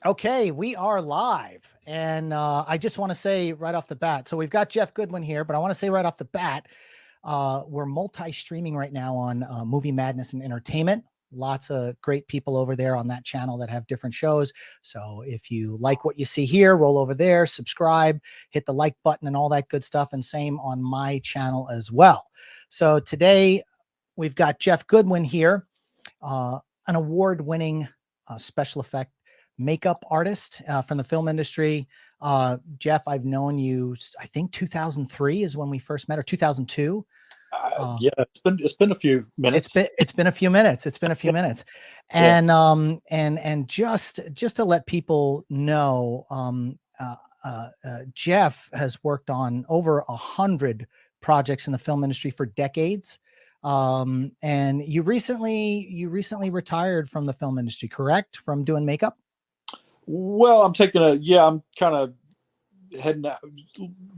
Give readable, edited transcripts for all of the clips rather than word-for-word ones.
Okay, we are live. And I just want to say right off the bat, so we've got Jeff Goodwin here, but I want to say right off the bat, we're multi-streaming right now on Movie Madness and Entertainment. Lots of great people over there on that channel that have different shows. So if you like what you see here, roll over there, subscribe, hit the like button and all that good stuff. And same on my channel as well. So today we've got Jeff Goodwin here, an award-winning special effect makeup artist from the film industry. Jeff, I've known you, I think 2003 is when we first met, or 2002. Yeah, it's been a few minutes. It's been a few minutes. It's been a few minutes, Yeah. and just to let people know, Jeff has worked on over 100 projects in the film industry for decades. And you recently retired from the film industry, correct? From doing makeup? Well, I'm kind of heading out,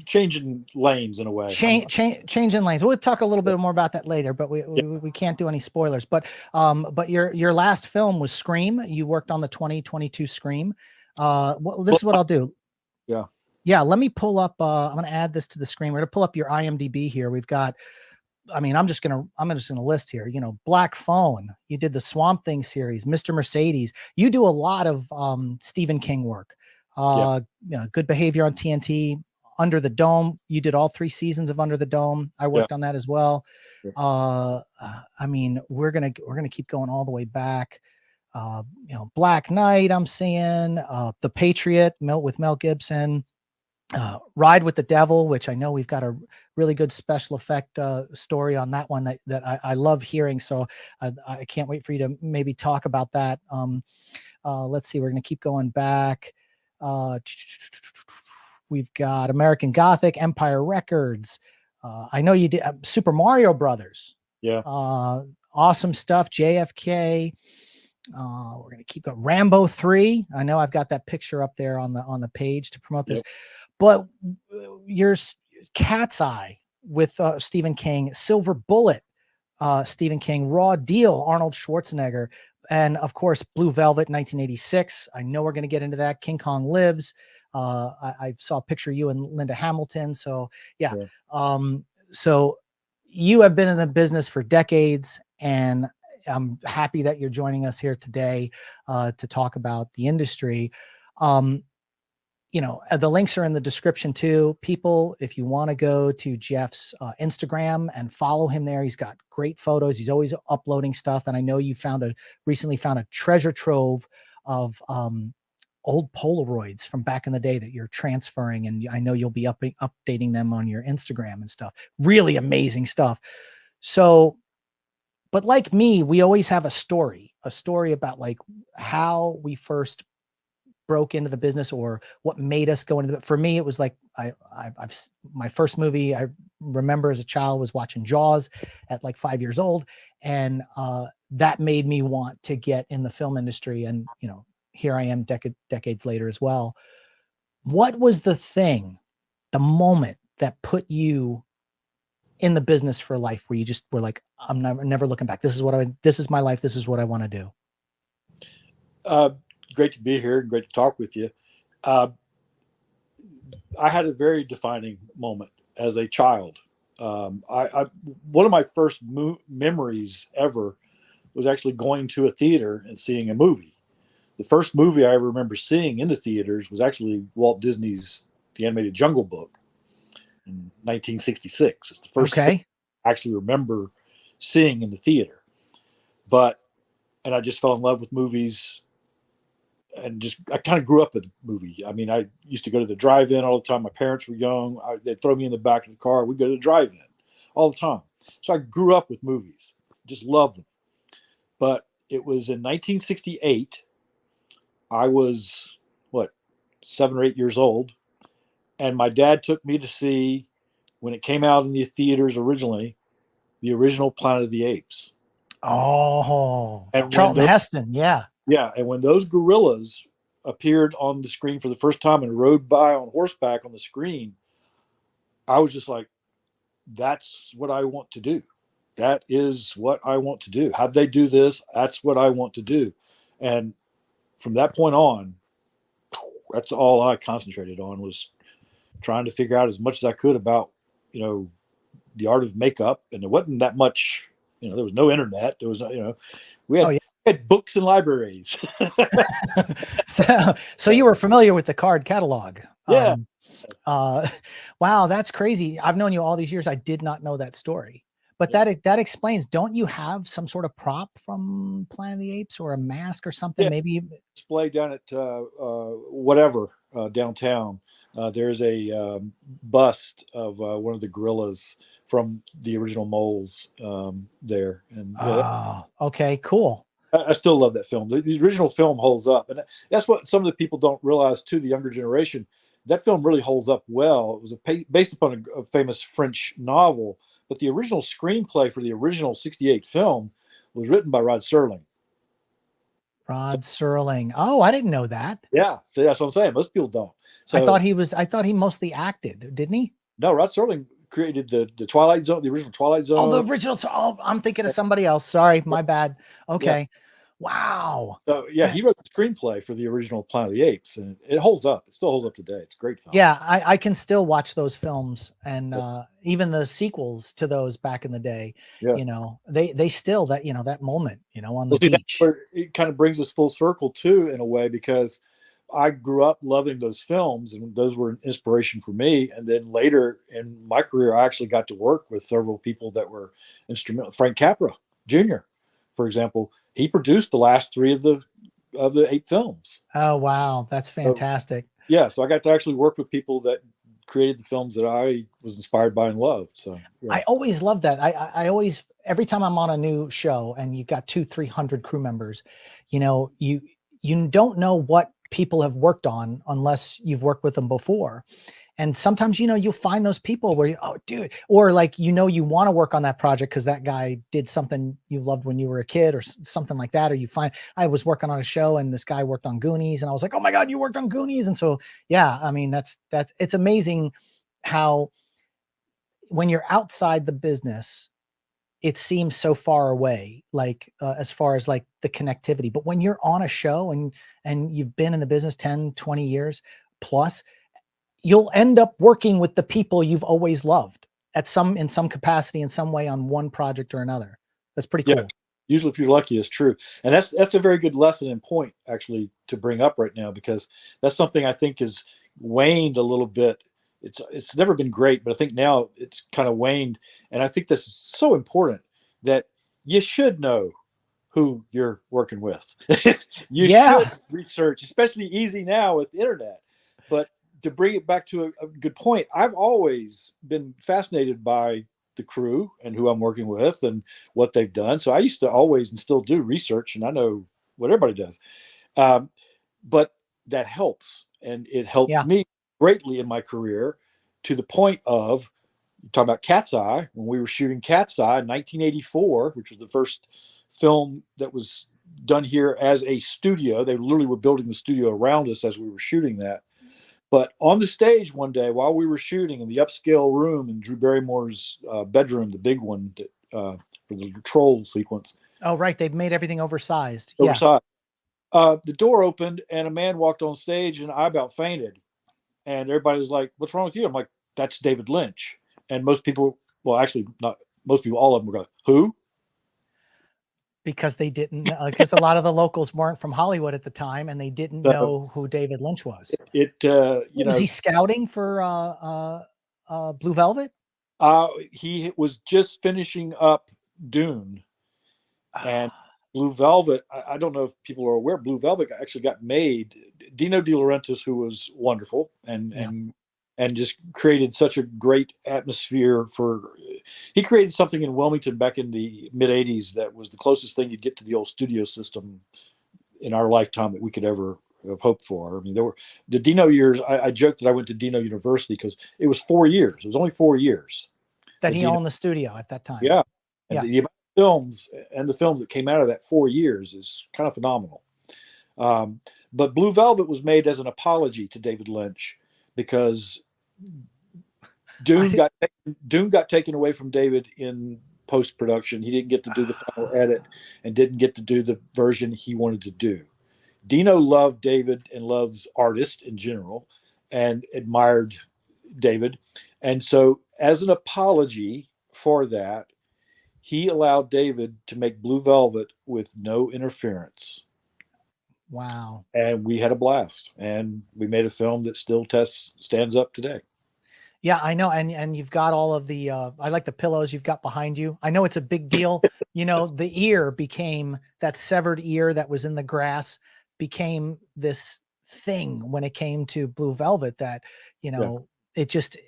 changing lanes in a way. Changing lanes. We'll talk a little bit more about that later, but we can't do any spoilers. But your last film was Scream. You worked on the 2022 Scream. Well, this is what I'll do. Yeah. Yeah, let me pull up. I'm going to add this to the screen. We're going to pull up your IMDb here. We've got. I mean, I'm just gonna list here. You know, Black Phone. You did the Swamp Thing series, Mr. Mercedes. You do a lot of Stephen King work. You know, Good Behavior on TNT, Under the Dome. You did all 3 seasons of Under the Dome. I worked on that as well. I mean, we're gonna keep going all the way back. You know, Black Knight. I'm seeing The Patriot, with Mel Gibson. Ride with the Devil, which I know we've got a really good special effect story on that one that I love hearing. So I can't wait for you to maybe talk about that. Let's see, we're going to keep going back. We've got American Gothic, Empire Records. I know you did Super Mario Brothers. Yeah. Awesome stuff. JFK. We're going to keep going. Rambo 3. I know I've got that picture up there on the page to promote this. But your Cat's Eye with Stephen King, Silver Bullet, Stephen King, Raw Deal, Arnold Schwarzenegger, and of course, Blue Velvet, 1986. I know we're going to get into that. King Kong Lives. I saw a picture of you and Linda Hamilton. So yeah. So you have been in the business for decades, and I'm happy that you're joining us here today to talk about the industry. You know, the links are in the description too. People, if you want to go to Jeff's Instagram and follow him there, he's got great photos. He's always uploading stuff. And I know you recently found a treasure trove of old Polaroids from back in the day that you're transferring. And I know you'll be updating them on your Instagram and stuff. Really amazing stuff. So, but like me, we always have a story about like how we first broke into the business or what made us go into for me, it was like, my first movie I remember as a child was watching Jaws at like 5 years old. And that made me want to get in the film industry. And, you know, here I am decades later as well. What was the moment that put you in the business for life where you just were like, I'm never looking back. This is my life. This is what I want to do. Great to be here and great to talk with you. I had a very defining moment as a child. One of my first memories ever was actually going to a theater and seeing a movie. The first movie I ever remember seeing in the theaters was actually Walt Disney's The Animated Jungle Book in 1966. It's the first thing I actually remember seeing in the theater. And I just fell in love with movies. And I kind of grew up with the movie. I mean, I used to go to the drive-in all the time. My parents were young. They'd throw me in the back of the car. We'd go to the drive-in all the time. So I grew up with movies, just loved them. But it was in 1968. I was, 7 or 8 years old. And my dad took me to see, when it came out in the theaters originally, the original Planet of the Apes. Oh, Charlton Heston, yeah. Yeah, and when those gorillas appeared on the screen for the first time and rode by on horseback on the screen, I was just like, that's what I want to do. That is what I want to do. How'd they do this? That's what I want to do. And from that point on, that's all I concentrated on, was trying to figure out as much as I could about, the art of makeup. And there wasn't that much, there was no internet. There was no, we Oh had, yeah. we had books and libraries. So you were familiar with the card catalog. Yeah. Uh, wow, that's crazy. I've known you all these years. I did not know that story. But that explains, don't you have some sort of prop from Planet of the Apes or a mask or something? Yeah. Maybe Display down at whatever downtown. There's a bust of one of the gorillas from the original moles there, and oh, okay, cool. I still love that film. The original film holds up, and that's what some of the people don't realize too. The younger generation, that film really holds up well. It was based upon a famous French novel, but the original screenplay for the original '68 film was written by Rod Serling. Rod Serling. Oh, I didn't know that. Yeah, see, that's what I'm saying. Most people don't. So I thought he mostly acted, didn't he? no, Rod Serling created the Twilight Zone, the original Twilight Zone. Oh, the original. Oh, I'm thinking of somebody else. Sorry, my bad. Okay. Yeah. Wow. So yeah, he wrote the screenplay for the original Planet of the Apes, and it holds up. It still holds up today. It's a great film. Yeah, I can still watch those films, and even the sequels to those back in the day. Yeah. They still that moment, on the See, beach. that's where it kind of brings us full circle too, in a way, because I grew up loving those films, and those were an inspiration for me. And then later in my career, I actually got to work with several people that were instrumental. Frank Capra Jr., for example, he produced the last three of the 8 films. Oh wow, that's fantastic. So, yeah, so I got to actually work with people that created the films that I was inspired by and loved. So yeah. I always love that. I always, every time I'm on a new show and you got 200-300 crew members, you don't know what people have worked on unless you've worked with them before. And sometimes, you'll find those people where oh dude, or like, you want to work on that project because that guy did something you loved when you were a kid or something like that. Or you find, I was working on a show and this guy worked on Goonies and I was like, oh my God, you worked on Goonies. And so, yeah, I mean, it's amazing how when you're outside the business, it seems so far away, like as far as like the connectivity. But when you're on a show and you've been in the business 10, 20 years plus, you'll end up working with the people you've always loved in some capacity, in some way, on one project or another. That's pretty cool. Yeah, usually if you're lucky, it's true. And that's a very good lesson and point actually to bring up right now, because that's something I think is waned a little bit. It's never been great, but I think now it's kind of waned. And I think this is so important, that you should know who you're working with. You should research, especially easy now with the internet. But to bring it back to a good point, I've always been fascinated by the crew and who I'm working with and what they've done. So I used to always and still do research, and I know what everybody does. But that helps, and it helped me greatly in my career, to the point of, talking about Cat's Eye, when we were shooting Cat's Eye in 1984, which was the first film that was done here as a studio. They literally were building the studio around us as we were shooting that. But on the stage one day while we were shooting in the upscale room in Drew Barrymore's bedroom, the big one that, for the troll sequence. Oh, right. They've made everything oversized. Oversized. The door opened and a man walked on stage, and I about fainted. And everybody was like, "What's wrong with you?" I'm like, "That's David Lynch." And most people, well, actually not most people, all of them were going, "Who?" Because they didn't, because a lot of the locals weren't from Hollywood at the time, and they didn't know who David Lynch was. Was he scouting for Blue Velvet? He was just finishing up Dune, and Blue Velvet. I don't know if people are aware. Blue Velvet actually got made. Dino De Laurentiis, who was wonderful and just created such a great atmosphere for. He created something in Wilmington back in the mid '80s that was the closest thing you'd get to the old studio system in our lifetime that we could ever have hoped for. I mean, there were the Dino years. I joked that I went to Dino University because it was 4 years. It was only 4 years that he owned the studio at that time. Yeah, and the amount of films and the films that came out of that 4 years is kind of phenomenal. But Blue Velvet was made as an apology to David Lynch, because Dune got taken away from David in post-production. He didn't get to do the final edit and didn't get to do the version he wanted to do. Dino loved David and loves artists in general and admired David. And so, as an apology for that, he allowed David to make Blue Velvet with no interference. Wow. And we had a blast. And we made a film that still stands up today. Yeah, I know. And you've got all of the I like the pillows you've got behind you. I know it's a big deal. You know, the ear became that severed ear that was in the grass became this thing when it came to Blue Velvet that, you Yeah. know, it just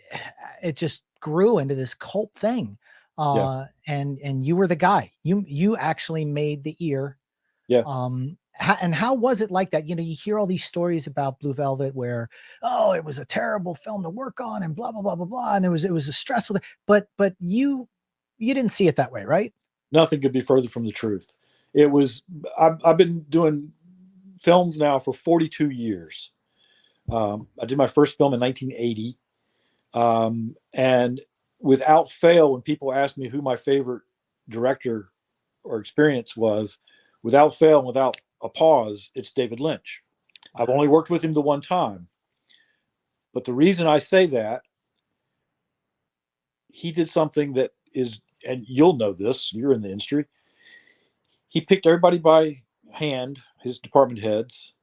grew into this cult thing. Yeah. And you were the guy. You actually made the ear. Yeah. And how was it like that? You know, you hear all these stories about Blue Velvet where, oh, it was a terrible film to work on and blah, blah, blah, blah, blah. And it was a stressful, but you didn't see it that way, right? Nothing could be further from the truth. It was, I've been doing films now for 42 years. I did my first film in 1980. And without fail, when people ask me who my favorite director or experience was, without fail and without a pause, it's David Lynch. I've only worked with him the one time. But the reason I say that, he did something that is, and you'll know this, you're in the industry. He picked everybody by hand, his department heads,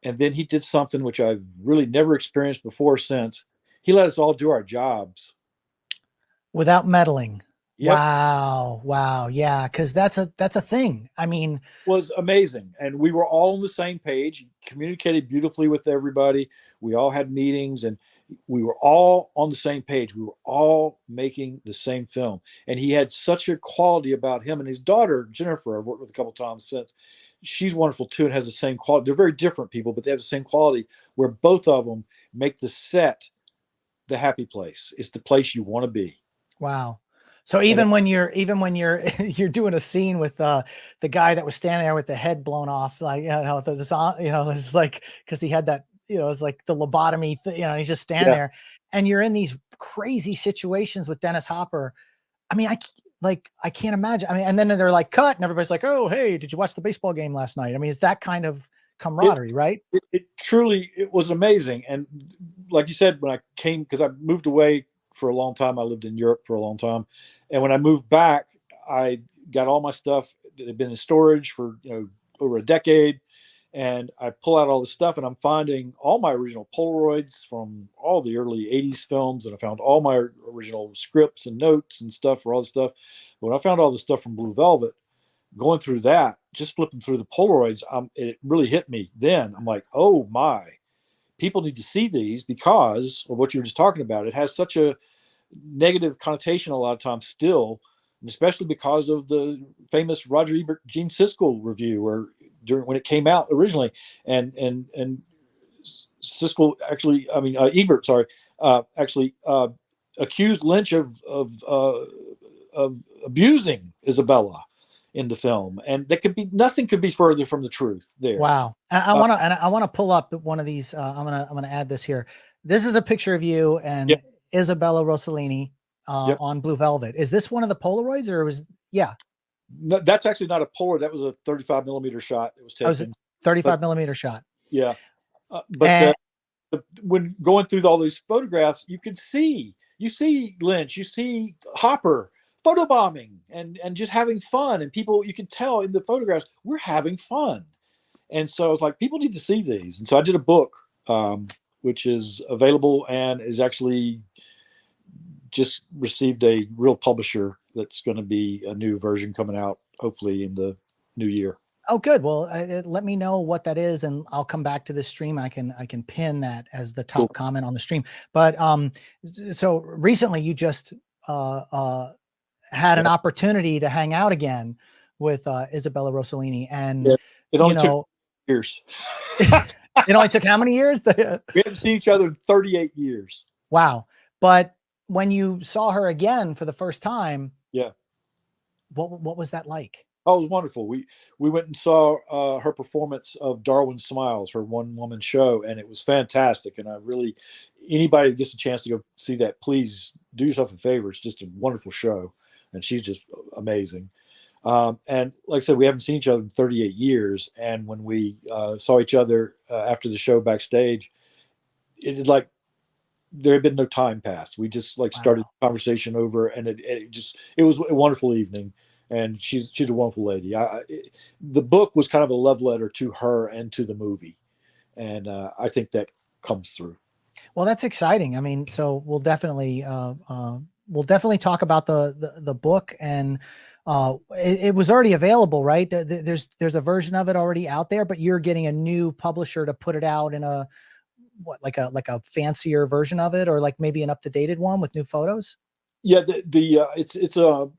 and then he did something which I've really never experienced before or since. He let us all do our jobs Without meddling. Yep. Wow. Wow. Yeah. Cause that's a thing. I mean, was amazing. And we were all on the same page, communicated beautifully with everybody. We all had meetings and we were all on the same page. We were all making the same film. And he had such a quality about him and his daughter, Jennifer, I've worked with a couple times since. She's wonderful too and has the same quality. They're very different people, but they have the same quality where both of them make the set the happy place. It's the place you want to be. wow. So even when you're you're doing a scene with the guy that was standing there with the head blown off, like it's like because he had that, it's like the lobotomy, he's just standing there, and you're in these crazy situations with Dennis Hopper. I mean, I can't imagine. I mean, and then they're like cut, and everybody's like, oh, hey, did you watch the baseball game last night? I mean, it's that kind of camaraderie, right? It truly, it was amazing. And like you said, when I came, because I moved away for a long time, I lived in Europe for a long time. And when I moved back, I got all my stuff that had been in storage for, over a decade. And I pull out all this stuff and I'm finding all my original Polaroids from all the early 80s films. And I found all my original scripts and notes and stuff for all the stuff. But when I found all the stuff from Blue Velvet, going through that, just flipping through the Polaroids, it really hit me then. I'm like, oh my, people need to see these because of what you were just talking about. It has such a negative connotation a lot of times still, and especially because of the famous Roger Ebert Gene Siskel review, or when it came out originally, and Siskel actually, Ebert, sorry, actually accused Lynch of abusing Isabella in the film, and nothing could be further from the truth there. Wow. I want to pull up one of these. I'm going to add this here. This is a picture of you and Isabella Rossellini on Blue Velvet. Is this one of the Polaroids or No, that's actually not a Polaroid. That was a 35 millimeter shot. It was taken. 35 millimeter shot. Yeah. But when going through all these photographs, you see Lynch, you see Hopper photobombing and just having fun, and people, you can tell in the photographs we're having fun. And so it's like, people need to see these. And so I did a book which is available and is actually just received a real publisher that's going to be a new version coming out hopefully in the new year. Oh, good. Well, let me know what that is, and I'll come back to this stream. I can pin that as the top comment on the stream. But so recently, you just had an opportunity to hang out again with Isabella Rossellini, and it only took years. It only took how many years? We haven't seen each other in 38 years. Wow! But when you saw her again for the first time, what was that like? Oh, it was wonderful. We went and saw her performance of Darwin Smiles, her one-woman show, and it was fantastic. And anybody that gets a chance to go see that, please do yourself a favor. It's just a wonderful show, and she's just amazing. And like I said, we haven't seen each other in 38 years. And when we saw each other after the show backstage, it had like there had been no time passed. We just like started Wow. the conversation over, and it was a wonderful evening. And she's a wonderful lady. The book was kind of a love letter to her and to the movie, and I think that comes through. Well, that's exciting. I mean, so we'll definitely talk about the book, and it was already available, right? There's a version of it already out there, but you're getting a new publisher to put it out in a like a fancier version of it, or like maybe an up-to-dated one with new photos. Yeah, it's a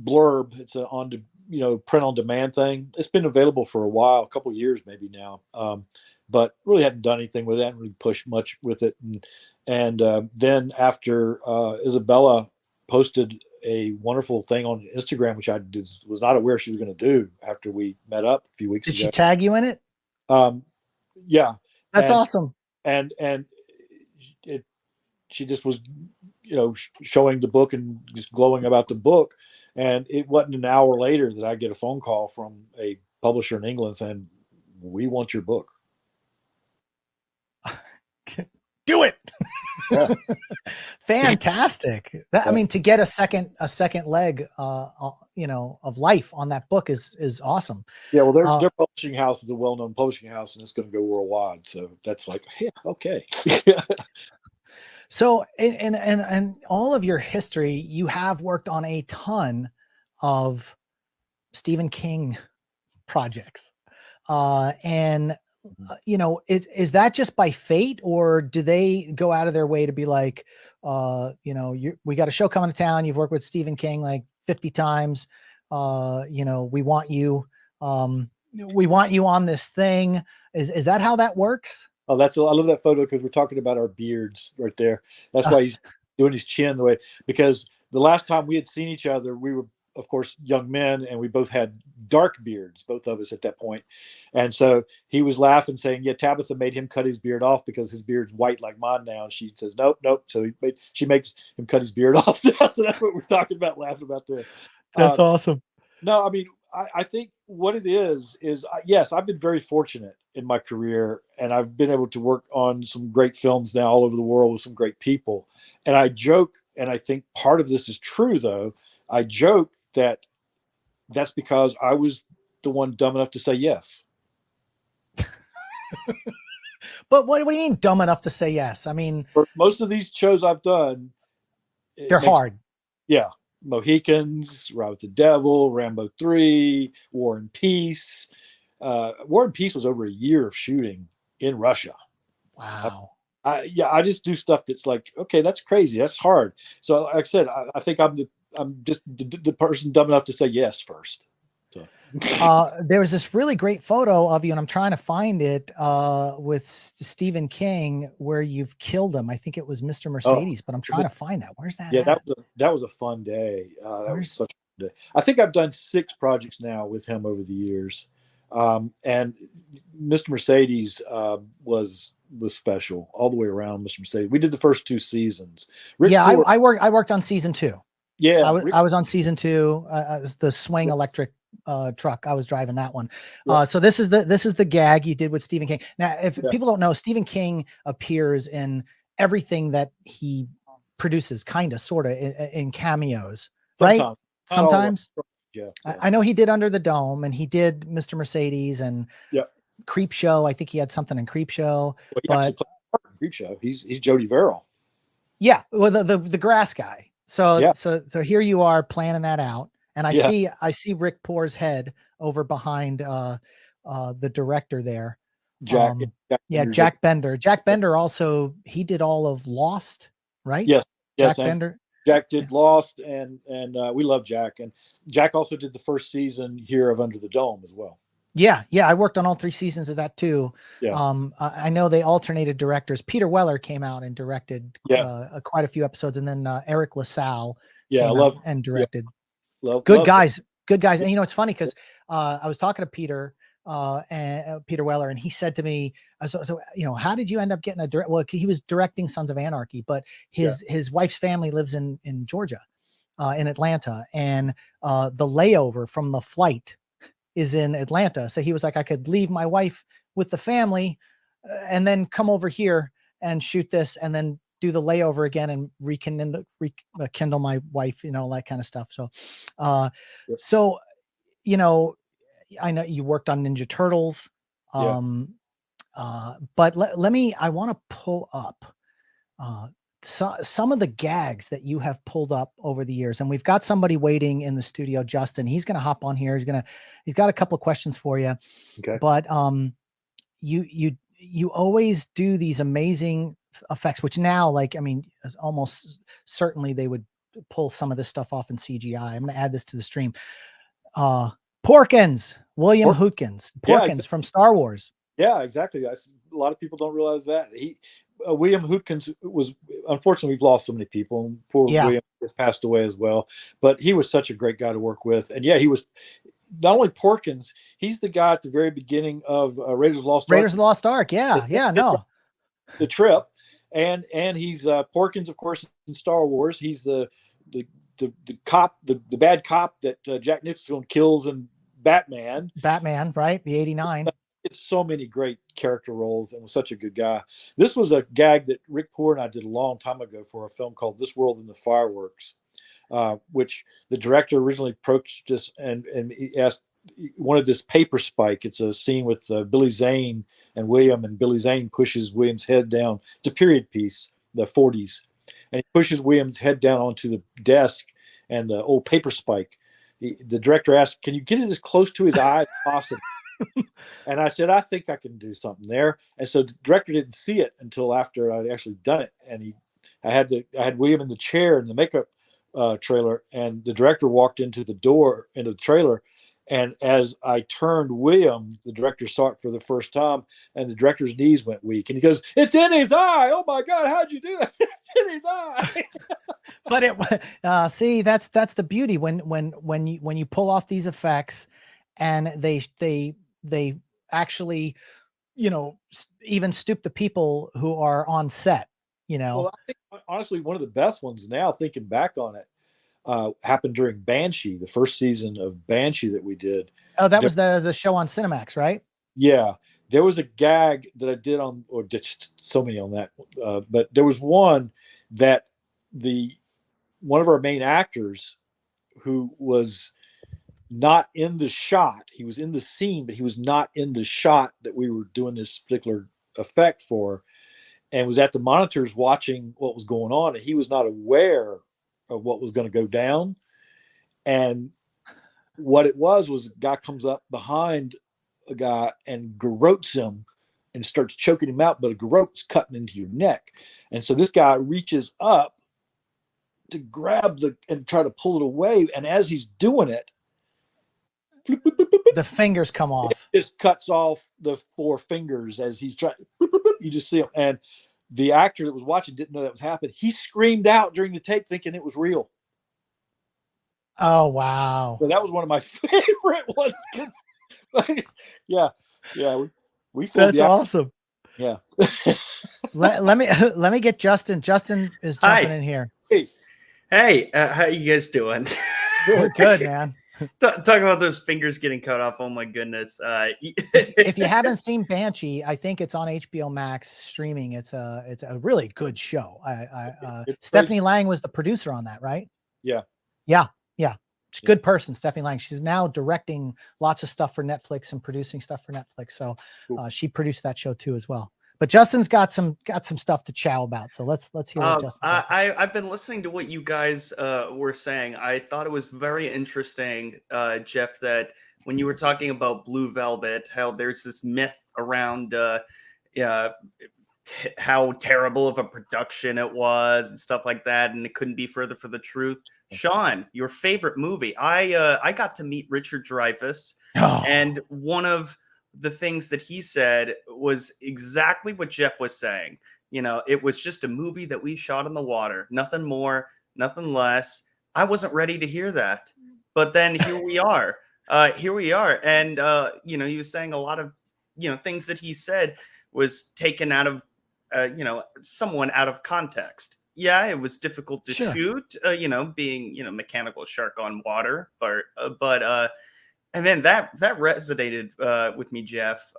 blurb. It's a print on demand thing. It's been available for a while, a couple of years maybe now, but really hadn't done anything with it. Hadn't really pushed much with it. And then after Isabella posted a wonderful thing on Instagram, which I was not aware she was going to do after we met up a few weeks Did ago. she tag you in it? Yeah, that's awesome. And she just was, showing the book and just glowing about the book. And it wasn't an hour later that I get a phone call from a publisher in England saying, "We want your book." Do it. Yeah. Fantastic. I mean, to get a second leg, of life on that book is awesome. Yeah. Well, their publishing house is a well-known publishing house, and it's going to go worldwide. So that's like, yeah, okay. So in all of your history, you have worked on a ton of Stephen King projects. Is that just by fate, or do they go out of their way to be like, we got a show coming to town. You've worked with Stephen King like 50 times. We want you on this thing. Is that how that works? Oh, I love that photo because we're talking about our beards right there. That's why he's doing his chin the way, because the last time we had seen each other, we were, of course, young men, and we both had dark beards, both of us at that point. And so he was laughing, saying, yeah, Tabitha made him cut his beard off because his beard's white like mine now. And she says, nope. So she makes him cut his beard off. So that's what we're talking about, laughing about there. That's awesome. No, I mean, I think what it is yes, I've been very fortunate in my career, and I've been able to work on some great films now all over the world with some great people. And I joke, and I think part of this is true, though. I joke that's because I was the one dumb enough to say yes. But what do you mean dumb enough to say yes? I mean, for most of these shows I've done, they're hard. Yeah. Mohicans, Ride with the Devil, Rambo III, War and Peace. War and Peace was over a year of shooting in Russia. Wow. I just do stuff that's like, okay, that's crazy. That's hard. So like I said, I think I'm just the person dumb enough to say yes first. So. There was this really great photo of you, and I'm trying to find it with Stephen King where you've killed him. I think it was Mr. Mercedes, but I'm trying to find that. Where's that? Yeah, at? that was a fun day. That was such a day. I think I've done 6 projects now with him over the years, and Mr. Mercedes was special all the way around. Mr. Mercedes. We did the first 2 seasons. I worked on season 2. Yeah, I was on season 2. The swing electric truck. I was driving that one. So this is the gag you did with Stephen King. Now, if people don't know, Stephen King appears in everything that he produces, kind of, sort of, in cameos, right? Sometimes. Yeah. I know he did Under the Dome, and he did Mr. Mercedes, and Creep Show. I think he had something in Creep Show. Well, Creep Show. He's Jody Verrill. Yeah, well, the grass guy. So here you are planning that out. And I see Rick Poor's head over behind the director there. Jack Bender. Jack Bender also, he did all of Lost, right? Yes. Jack Bender. Jack did Lost, and we love Jack. And Jack also did the first season here of Under the Dome as well. Yeah. I worked on all 3 seasons of that too. Yeah. I know they alternated directors. Peter Weller came out and directed quite a few episodes, and then Eric LaSalle came out and directed. Good guys. And it's funny because I was talking to Peter and Peter Weller, and he said to me, so how did you end up getting well, he was directing Sons of Anarchy, but his wife's family lives in Georgia. in Atlanta, and the layover from the flight is in Atlanta. So he was like, I could leave my wife with the family and then come over here and shoot this and then do the layover again and rekindle my wife, you know, all that kind of stuff. So, Yep. so, you know, I know you worked on Ninja Turtles. Yeah. But I want to pull up, some of the gags that you have pulled up over the years, and we've got somebody waiting in the studio, Justin. He's going to hop on here. He's got a couple of questions for you. Okay. But you always do these amazing effects, which now, like, I mean, almost certainly they would pull some of this stuff off in CGI. I'm going to add this to the stream. Porkins, William Hootkins, Yeah, Porkins from Star Wars. Yeah, exactly. A lot of people don't realize that William Hootkins was, unfortunately, we've lost so many people, and poor William has passed away as well. But he was such a great guy to work with, and yeah, he was not only Porkins. He's the guy at the very beginning of Raiders of the Lost Ark. Raiders of the Lost Ark. Yeah, no, the trip, and he's Porkins, of course, in Star Wars. He's the cop, the bad cop that Jack Nicholson kills in Batman, right? The 89. It's so many great character roles and was such a good guy. This was a gag that Rick Poore and I did a long time ago for a film called This World in the Fireworks, which the director originally approached us and he wanted this paper spike. It's a scene with Billy Zane and William, and Billy Zane pushes William's head down. It's a period piece, the 40s. And he pushes William's head down onto the desk and the old paper spike. The director asked, can you get it as close to his eye as possible? And I said, I think I can do something there. And so the director didn't see it until after I'd actually done it. And I had William in the chair in the makeup trailer, and the director walked into the trailer. And as I turned William, the director saw it for the first time, and the director's knees went weak. And he goes, "It's in his eye! Oh my God, how'd you do that? It's in his eye!" But see, that's the beauty when you pull off these effects, and they actually, you know, even stoop the people who are on set. You know, well, I think honestly, one of the best ones now, thinking back on it, happened during Banshee, the first season of Banshee that we did. Oh, that was the show on Cinemax, right? Yeah, there was a gag that I did on, or did so many on that, but there was one that one of our main actors, who was not in the shot, he was in the scene, but he was not in the shot that we were doing this particular effect for, and was at the monitors watching what was going on, and he was not aware of what was going to go down. And what it was a guy comes up behind a guy and garrotes him and starts choking him out, but a garrote's cutting into your neck. And so this guy reaches up to grab and try to pull it away. And as he's doing it, the fingers come off. It just cuts off the 4 fingers as he's trying. You just see him. And the actor that was watching didn't know that was happening. He screamed out during the tape thinking it was real. Oh, wow. So that was one of my favorite ones. Yeah. We That's awesome. Yeah. let me get Justin. Justin is jumping in here. Hey, how you guys doing? We're good, man. Talking about those fingers getting cut off. Oh my goodness. If you haven't seen Banshee, I think it's on HBO Max streaming. It's a really good show. Stephanie Lang was the producer on that, right? Yeah. She's a good person, Stephanie Lang. She's now directing lots of stuff for Netflix and producing stuff for Netflix. So she produced that show too as well. But Justin's got some stuff to chow about. So let's hear what Justin. I've been listening to what you guys were saying. I thought it was very interesting, Jeff, that when you were talking about Blue Velvet, how there's this myth around how terrible of a production it was and stuff like that, and it couldn't be further from the truth. Shaun, your favorite movie. I got to meet Richard Dreyfuss, and one of the things that he said was exactly what Jeff was saying. You know, it was just a movie that we shot in the water, nothing more, nothing less. I wasn't ready to hear that, but then here we are. And you know, he was saying a lot of, you know, things that he said was taken out of, you know, someone out of context. yeah, it was difficult to Sure. shoot, being, mechanical shark on water, but and then that resonated with me, Jeff.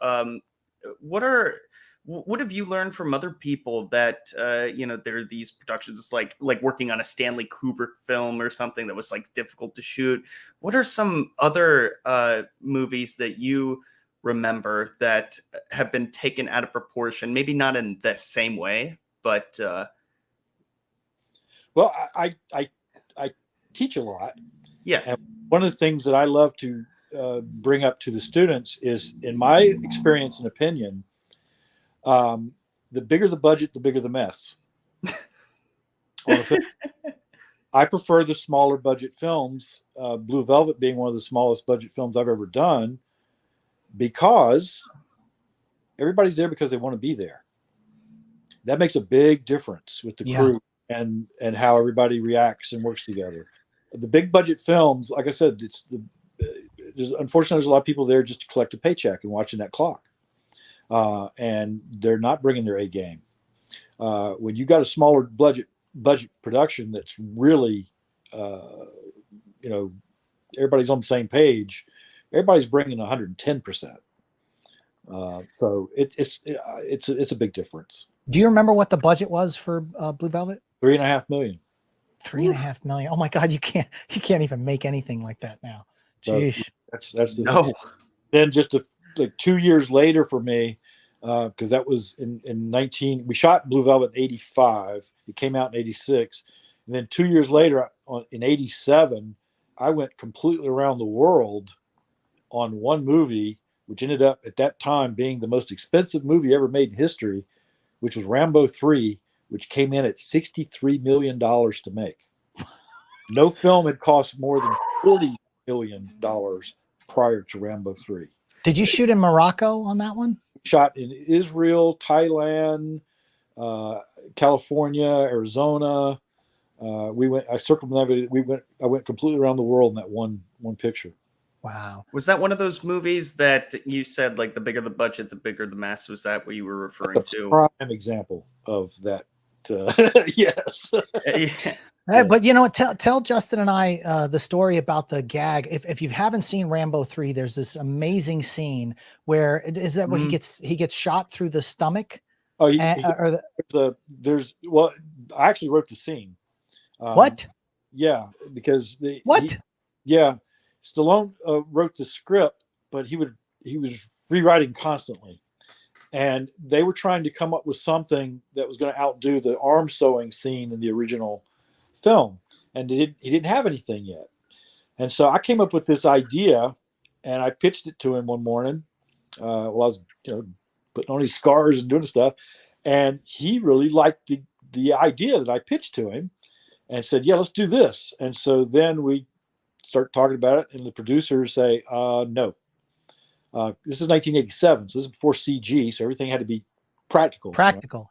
What have you learned from other people that there are these productions? It's like working on a Stanley Kubrick film or something that was like difficult to shoot. What are some other movies that you remember that have been taken out of proportion? Maybe not in the same way, but Well, I teach a lot. yeah. And one of the things that I love to bring up to the students is, in my experience and opinion, the bigger the budget, the bigger the mess. I prefer the smaller budget films, Blue Velvet being one of the smallest budget films I've ever done, because everybody's there because they want to be there. That makes a big difference with the crew and how everybody reacts and works together. The big budget films, like I said, unfortunately, there's a lot of people there just to collect a paycheck and watching that clock. And they're not bringing their A game. When you got a smaller budget production that's really, everybody's on the same page, everybody's bringing 110%. So it's a big difference. Do you remember what the budget was for Blue Velvet? $3.5 million. $3.5 million. Oh my God, you can't even make anything like that now. Jeez. So that's the No. Then just like 2 years later for me, because that was in we shot Blue Velvet in 85. It came out in 86. And then 2 years later, in 87, I went completely around the world on one movie, which ended up at that time being the most expensive movie ever made in history, which was Rambo III, which came in at $63 million to make. No film had cost more than $40 million prior to Rambo III. Did you shoot in Morocco on that one? Shot in Israel, Thailand, California, Arizona. I circumnavigated. I went completely around the world in that one picture. Wow. Was that one of those movies that you said, like, the bigger the budget, the bigger the mess? Was that what you were referring to? Prime example of that. Yes. Hey, but tell Justin and I the story about the gag. If you haven't seen Rambo 3, there's this amazing scene where where he gets shot through the stomach. Oh, there's I actually wrote the scene. What? Yeah, because Stallone wrote the script, but he was rewriting constantly, and they were trying to come up with something that was going to outdo the arm sewing scene in the original film, and he didn't have anything yet. And so I came up with this idea, and I pitched it to him one morning while I was putting on his scars and doing stuff, and he really liked the idea that I pitched to him and said, yeah, let's do this. And so then we start talking about it, and the producers say, no. This is 1987, so this is before CG, so everything had to be practical.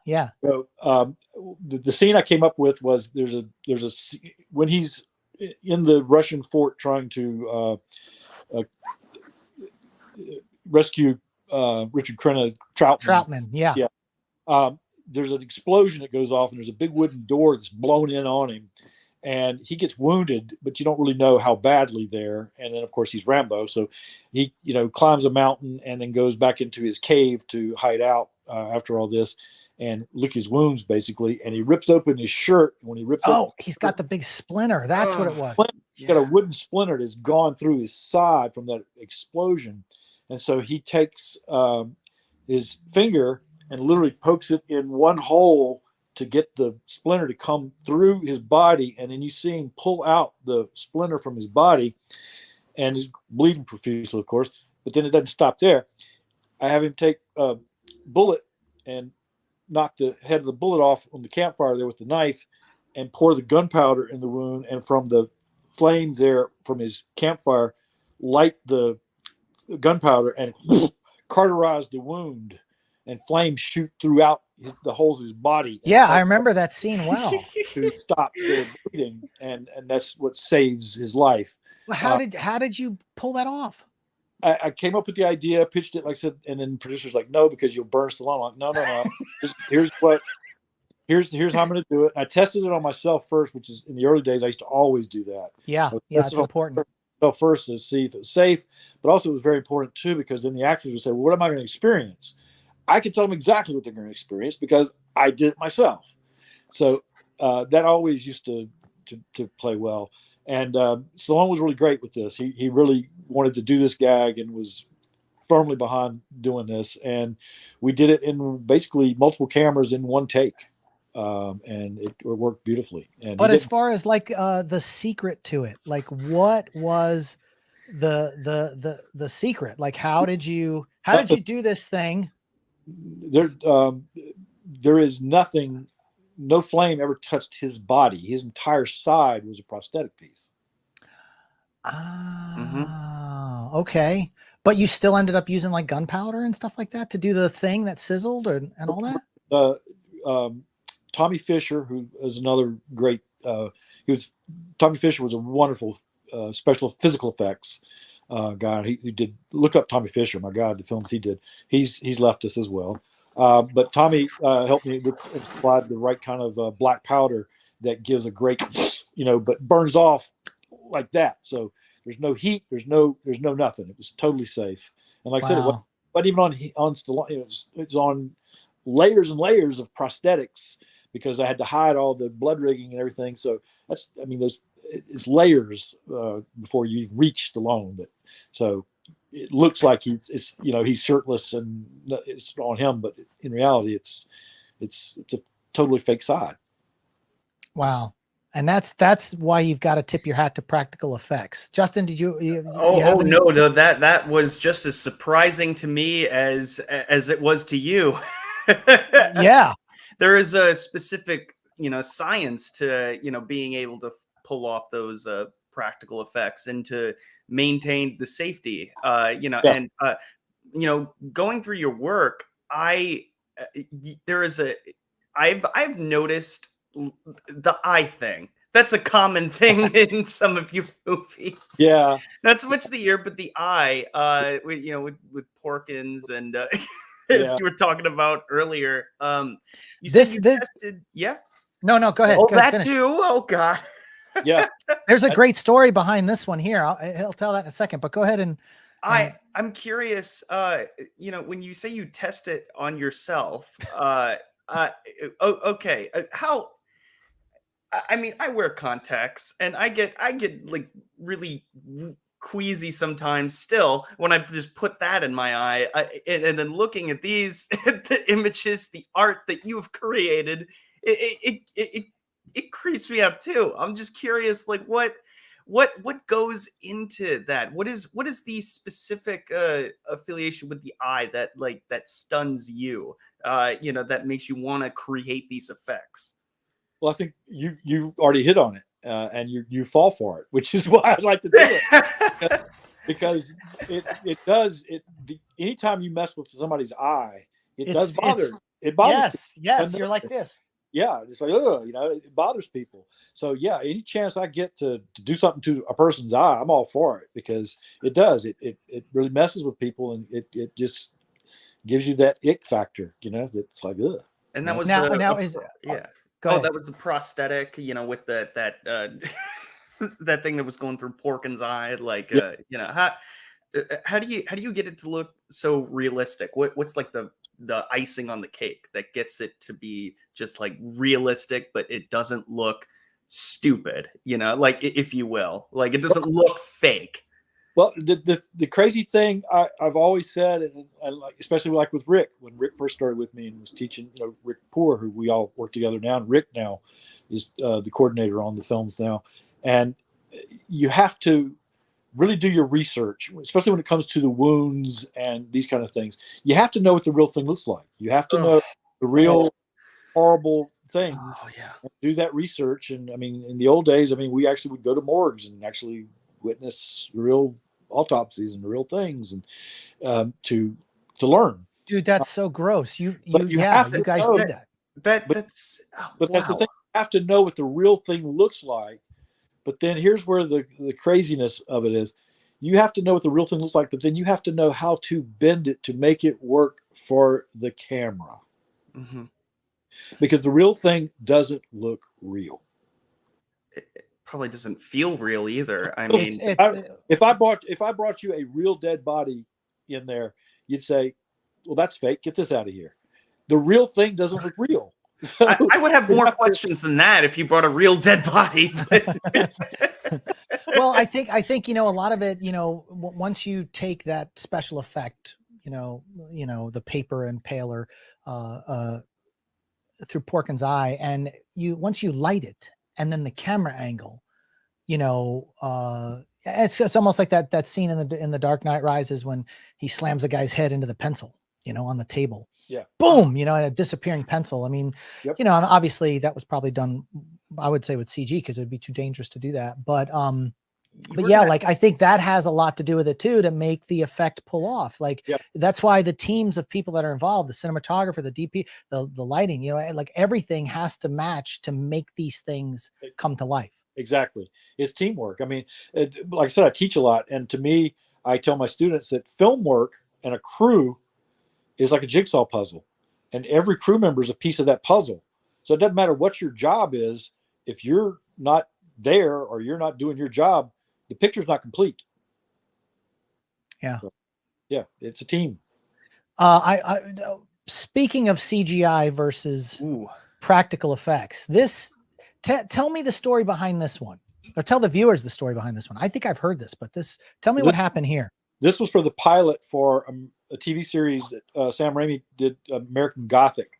Yeah. So the scene I came up with was there's a when he's in the Russian fort trying to rescue Richard Crenna Troutman. Yeah. There's an explosion that goes off, and there's a big wooden door that's blown in on him, and he gets wounded, but you don't really know how badly there. And then, of course, he's Rambo, so he climbs a mountain and then goes back into his cave to hide out after all this and lick his wounds, basically. And he rips open his shirt. When he rips he's got the big splinter. That's what it was. He's got a wooden splinter that's gone through his side from that explosion. And so he takes his finger and literally pokes it in one hole to get the splinter to come through his body. And then you see him pull out the splinter from his body, and he's bleeding profusely, of course. But then it doesn't stop there. I have him take a bullet and knock the head of the bullet off on the campfire there with the knife and pour the gunpowder in the wound. And from the flames there from his campfire, light the gunpowder and cauterize the wound, and flames shoot throughout the holes of his body. Yeah, I remember that scene well. To stop the bleeding, and that's what saves his life. Well, how did you pull that off? I came up with the idea, pitched it, like I said, and then producers like, no, because you'll burn Stallone. I'm like, no. here's how I'm going to do it. I tested it on myself first, which is in the early days I used to always do that. Yeah, it's important. So first to see if it's safe, but also it was very important too because then the actors would say, well, what am I going to experience? I can tell them exactly what they're going to experience because I did it myself. So that always used to play well. And Stallone was really great with this. He really wanted to do this gag and was firmly behind doing this. And we did it in basically multiple cameras in one take. And it worked beautifully. And but as far as like the secret to it, like what was the secret? Like how did you do this thing? There is nothing, no flame ever touched his body. His entire side was a prosthetic piece. Okay. But you still ended up using like gunpowder and stuff like that to do the thing that sizzled and all that? Tommy Fisher, who is another great, Tommy Fisher was a wonderful special physical effects guy. He did, look up Tommy Fisher, my God, the films he did. He's left us as well. But Tommy helped me supply the right kind of black powder that gives a great, but burns off like that. So there's no heat, there's no nothing. It was totally safe. And like I said, it wasn't, but even on Stallone, it's on layers and layers of prosthetics because I had to hide all the blood rigging and everything. So it's layers before you reach Stallone. But so it looks like he's shirtless and it's on him, but in reality, it's a totally fake side. Wow. And that's why you've got to tip your hat to practical effects. Justin, did you no, that was just as surprising to me as it was to you. Yeah. There is a specific, science to, being able to pull off those practical effects and to maintain the safety, and going through your work, I've noticed the eye thing. That's a common thing in some of your movies. Yeah, not so much the ear, but the eye. With Porkins and as you were talking about earlier. You said you tested. Yeah. No, go ahead. Oh, go ahead, that finish. too. Oh God. Yeah. There's a great story behind this one here. He'll tell that in a second. But go ahead and I'm curious. When you say you test it on yourself, okay. How? I mean, I wear contacts, and I get like really queasy sometimes still when I just put that in my eye, and then looking at these the images, the art that you've created, it creeps me out too. I'm just curious, like what goes into that? What is the specific affiliation with the eye that stuns you? That makes you want to create these effects. Well, I think you already hit on it, and you fall for it, which is why I like to do it. Because it does anytime you mess with somebody's eye, it does bother. It bothers. Yes, you're like this. Yeah, it's like it bothers people. So yeah, any chance I get to do something to a person's eye, I'm all for it because it does. It really messes with people, and it just gives you that ick factor. That's like ugh. And that was that was the prosthetic, with that that thing that was going through Porkins' eye. Like, how do you get it to look so realistic? What's like the icing on the cake that gets it to be just like realistic, but it doesn't look stupid, like if you will, like it doesn't look fake. Well, the crazy thing I've always said, and like, especially like with Rick, when Rick first started with me and was teaching, Rick Poor, who we all work together now, and Rick now is the coordinator on the films now. And you have to really do your research, especially when it comes to the wounds and these kind of things. You have to know what the real thing looks like. You have to know the real horrible things. Oh, yeah. And do that research. And I mean, in the old days, we actually would go to morgues and actually witness real autopsies and real things, and to learn. Dude, that's so gross. You guys did that. That's the thing. You have to know what the real thing looks like. But then here's where the craziness of it is. You have to know what the real thing looks like, but then you have to know how to bend it to make it work for the camera. Mm-hmm. because the real thing doesn't look real. It probably doesn't feel real either. I mean, if I brought you a real dead body in there, you'd say, well, that's fake. Get this out of here. The real thing doesn't look real. So I would have more questions than that if you brought a real dead body. Well, I think, you know, a lot of it, you know, once you take that special effect, you know, the paper impaler through Porkins' eye, and once you light it, and then the camera angle, you know, it's almost like that scene in the Dark Knight Rises when he slams a guy's head into the pencil, you know, on the table. Yeah. Boom, you know, and a disappearing pencil. I mean, Yep. you know, obviously that was probably done, I would say, with CG, because it'd be too dangerous to do that. But yeah, like I think that has a lot to do with it too, to make the effect pull off. Like Yep. that's why the teams of people that are involved, the cinematographer, the DP, the lighting, you know, like everything has to match to make these things come to life. Exactly. It's teamwork. I mean, like I said, I teach a lot. And to me, I tell my students that film work and a crew is like a jigsaw puzzle. And every crew member is a piece of that puzzle. So it doesn't matter what your job is. If you're not there or you're not doing your job, the picture's not complete. Yeah. So, yeah, it's a team. I speaking of CGI versus practical effects, tell me the story behind this one, or tell the viewers the story behind this one. I think I've heard this, but tell me what happened here. This was for the pilot for a TV series that Sam Raimi did, American Gothic.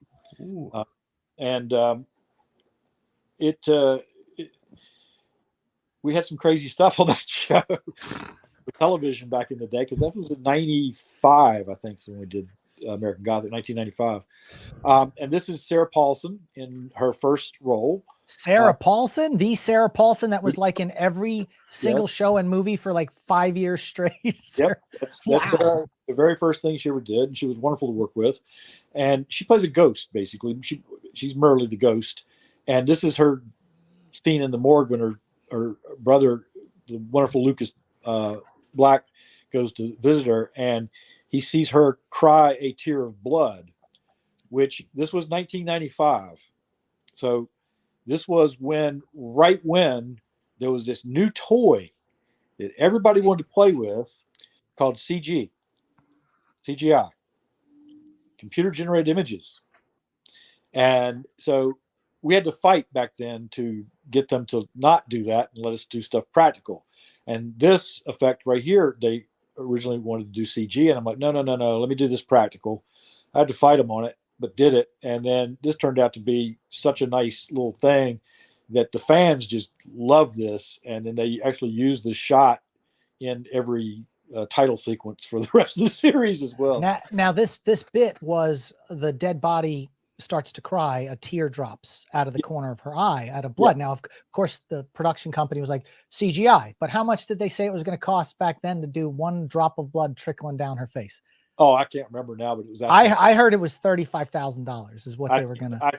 We had some crazy stuff on that show, the television back in the day, because that was in 95, I think, when we did American Gothic, 1995. And this is Sarah Paulson in her first role. Sarah Paulson, the Sarah Paulson that was like in every single show and movie for like 5 years straight. Yep, that's the very first thing she ever did, and she was wonderful to work with. And she plays a ghost, basically. She's Merle the ghost, and this is her scene in the morgue when her brother, the wonderful Lucas Black, goes to visit her, and he sees her cry a tear of blood, which this was 1995. So this was right when there was this new toy that everybody wanted to play with called CGI, computer generated images. And so we had to fight back then to get them to not do that and let us do stuff practical. And this effect right here, they originally wanted to do CG, and I'm like, no, let me do this practical. I had to fight them on it, but did it. And then this turned out to be such a nice little thing that the fans just love this. And then they actually use the shot in every title sequence for the rest of the series as well. Now this bit was the dead body starts to cry, a tear drops out of the corner of her eye out of blood. Now, of course, the production company was like, CGI, but how much did they say it was going to cost back then to do one drop of blood trickling down her face? Oh, I can't remember now, but it was. I heard it was $35,000 is what they were going to. I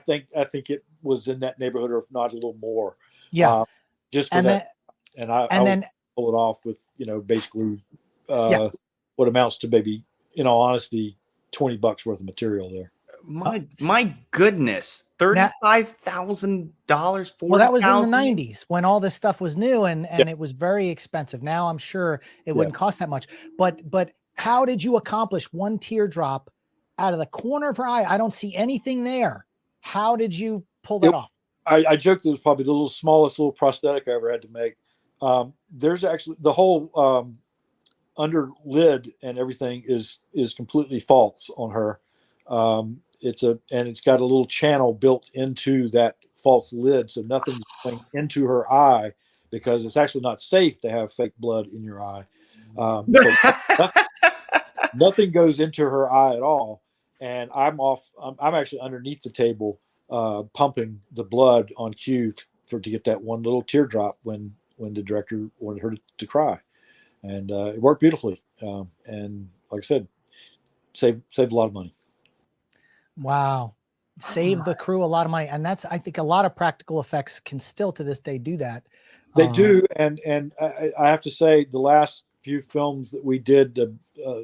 think it was in that neighborhood, or if not a little more. Yeah, just for that. Then pull it off with basically what amounts to maybe, in all honesty, $20 worth of material there. My goodness, $35,000. Well, that was in the 90s when all this stuff was new and it was very expensive. Now I'm sure it wouldn't cost that much. But how did you accomplish one teardrop out of the corner of her eye? I don't see anything there. How did you pull that off? I joked it was probably the smallest little prosthetic I ever had to make. There's actually the whole under lid and everything is completely false on her. It's got a little channel built into that false lid, so nothing's going into her eye, because it's actually not safe to have fake blood in your eye. So nothing goes into her eye at all. And I'm actually underneath the table, pumping the blood on cue to get that one little teardrop when the director wanted her to cry, and it worked beautifully. And like I said, saved a lot of money. Wow. Save the crew a lot of money. And I think a lot of practical effects can still to this day do that. They do. And I have to say, the last few films that we did,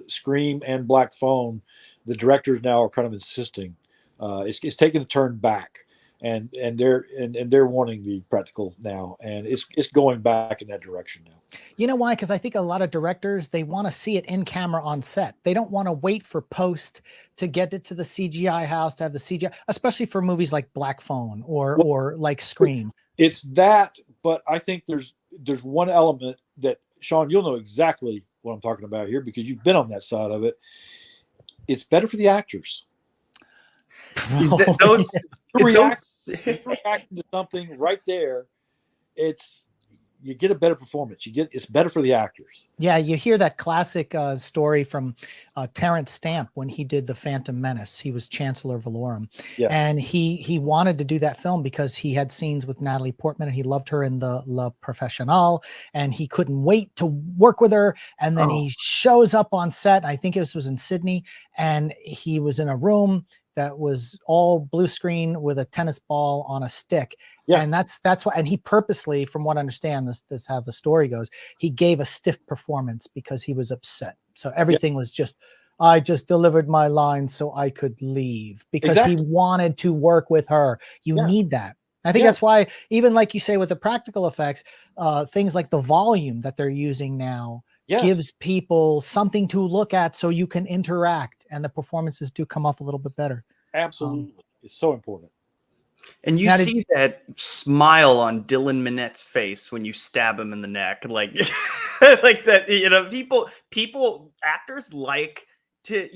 Scream and Black Phone, the directors now are kind of insisting It's taking a turn back, and they're wanting the practical now, and it's going back in that direction now. You know why? Because I think a lot of directors, they want to see it in camera on set. They don't want to wait for post to get it to the CGI house, to have the CGI, especially for movies like Black Phone or like Scream. It's that, but I think there's one element that, Shaun, you'll know exactly what I'm talking about here because you've been on that side of it. It's better for the actors. Reacting to something right there, you get a better performance. It's better for the actors. Yeah, you hear that classic story from Terrence Stamp when he did The Phantom Menace. He was Chancellor Valorum, and he wanted to do that film because he had scenes with Natalie Portman and he loved her in the La Professional, and he couldn't wait to work with her. And then he shows up on set. I think it was in Sydney, and he was in a room that was all blue screen with a tennis ball on a stick. Yeah. And that's why, and he purposely, from what I understand, this is how the story goes, he gave a stiff performance because he was upset. So everything was just, I just delivered my lines so I could leave because he wanted to work with her. You need that. I think that's why, even like you say with the practical effects, things like the volume that they're using now gives people something to look at so you can interact, and the performances do come off a little bit better. Absolutely. It's so important. And you see that smile on Dylan Minette's face when you stab him in the neck, like, like that. You know, actors like to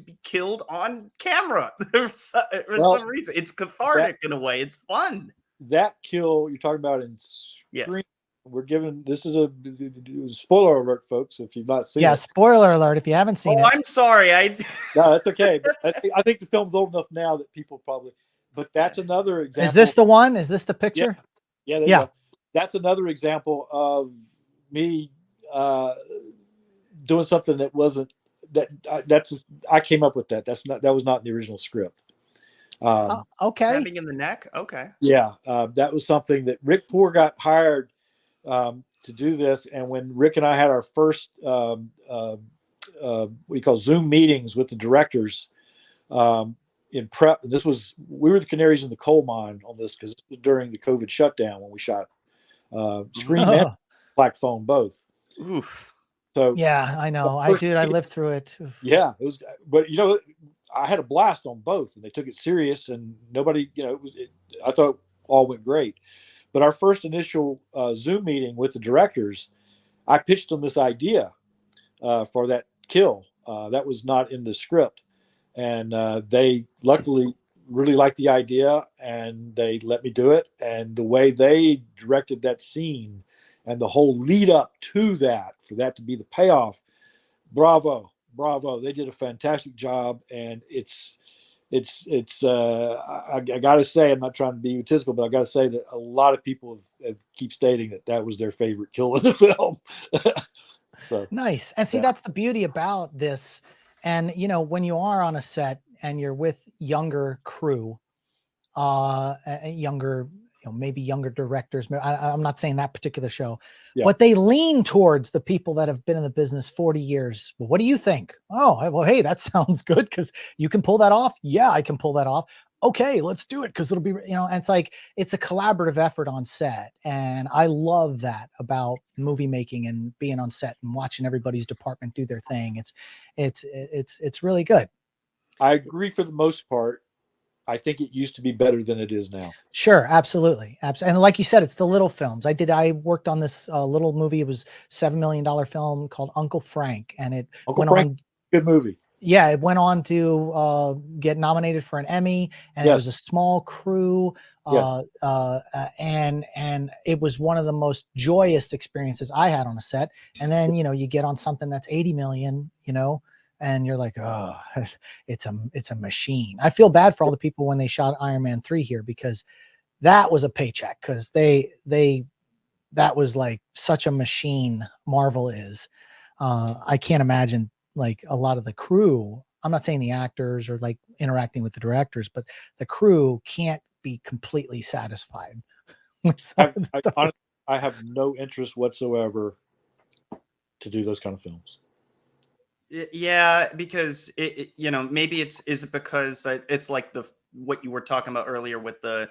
be killed on camera for some reason. It's cathartic in a way. It's fun. That kill you're talking about in Scream. We're giving this is a spoiler alert, folks. If you've not seen it, spoiler alert. If you haven't seen it, I'm sorry. No, that's okay. But I think the film's old enough now that people probably. But that's another example. Is this the one? Is this the picture? Yeah. That's another example of me doing something that wasn't I came up with that. That was not in the original script. Okay. Stabbing in the neck. Okay. Yeah, that was something that Rick Poor got hired to do this, and when Rick and I had our first what we call Zoom meetings with the directors. In prep, we were the canaries in the coal mine on this because this was during the COVID shutdown when we shot Scream and Black Phone both. Oof. So yeah, I know. I lived through it. Yeah, it was. But I had a blast on both, and they took it serious, and nobody, I thought all went great. But our first initial Zoom meeting with the directors, I pitched them this idea for that kill that was not in the script. And they luckily really liked the idea, and they let me do it. And the way they directed that scene and the whole lead up to that, for that to be the payoff, bravo. They did a fantastic job. And I got to say, I'm not trying to be egotistical, but I got to say that a lot of people have keep stating that was their favorite kill in the film. So nice. And see, that's the beauty about this. And, when you are on a set and you're with younger crew, maybe younger directors, I'm not saying that particular show, but they lean towards the people that have been in the business 40 years. Well, what do you think? Oh, well, hey, that sounds good because you can pull that off. Yeah, I can pull that off. Okay, let's do it because it'll be, and it's like, it's a collaborative effort on set. And I love that about movie making and being on set and watching everybody's department do their thing. It's really good. I agree for the most part. I think it used to be better than it is now. Sure. Absolutely. And like you said, it's the little films. I worked on this little movie. It was $7 million film called Uncle Frank. And good movie. Yeah, it went on to get nominated for an Emmy, and it was a small crew. And it was one of the most joyous experiences I had on a set. And then, you get on something that's 80 million, and you're like, oh, it's a machine. I feel bad for all the people when they shot Iron Man 3 here, because that was a paycheck, because that was like such a machine Marvel is. I can't imagine like a lot of the crew, I'm not saying the actors or like interacting with the directors, but the crew can't be completely satisfied. I have no interest whatsoever to do those kind of films. Yeah, because maybe is it because it's like what you were talking about earlier with the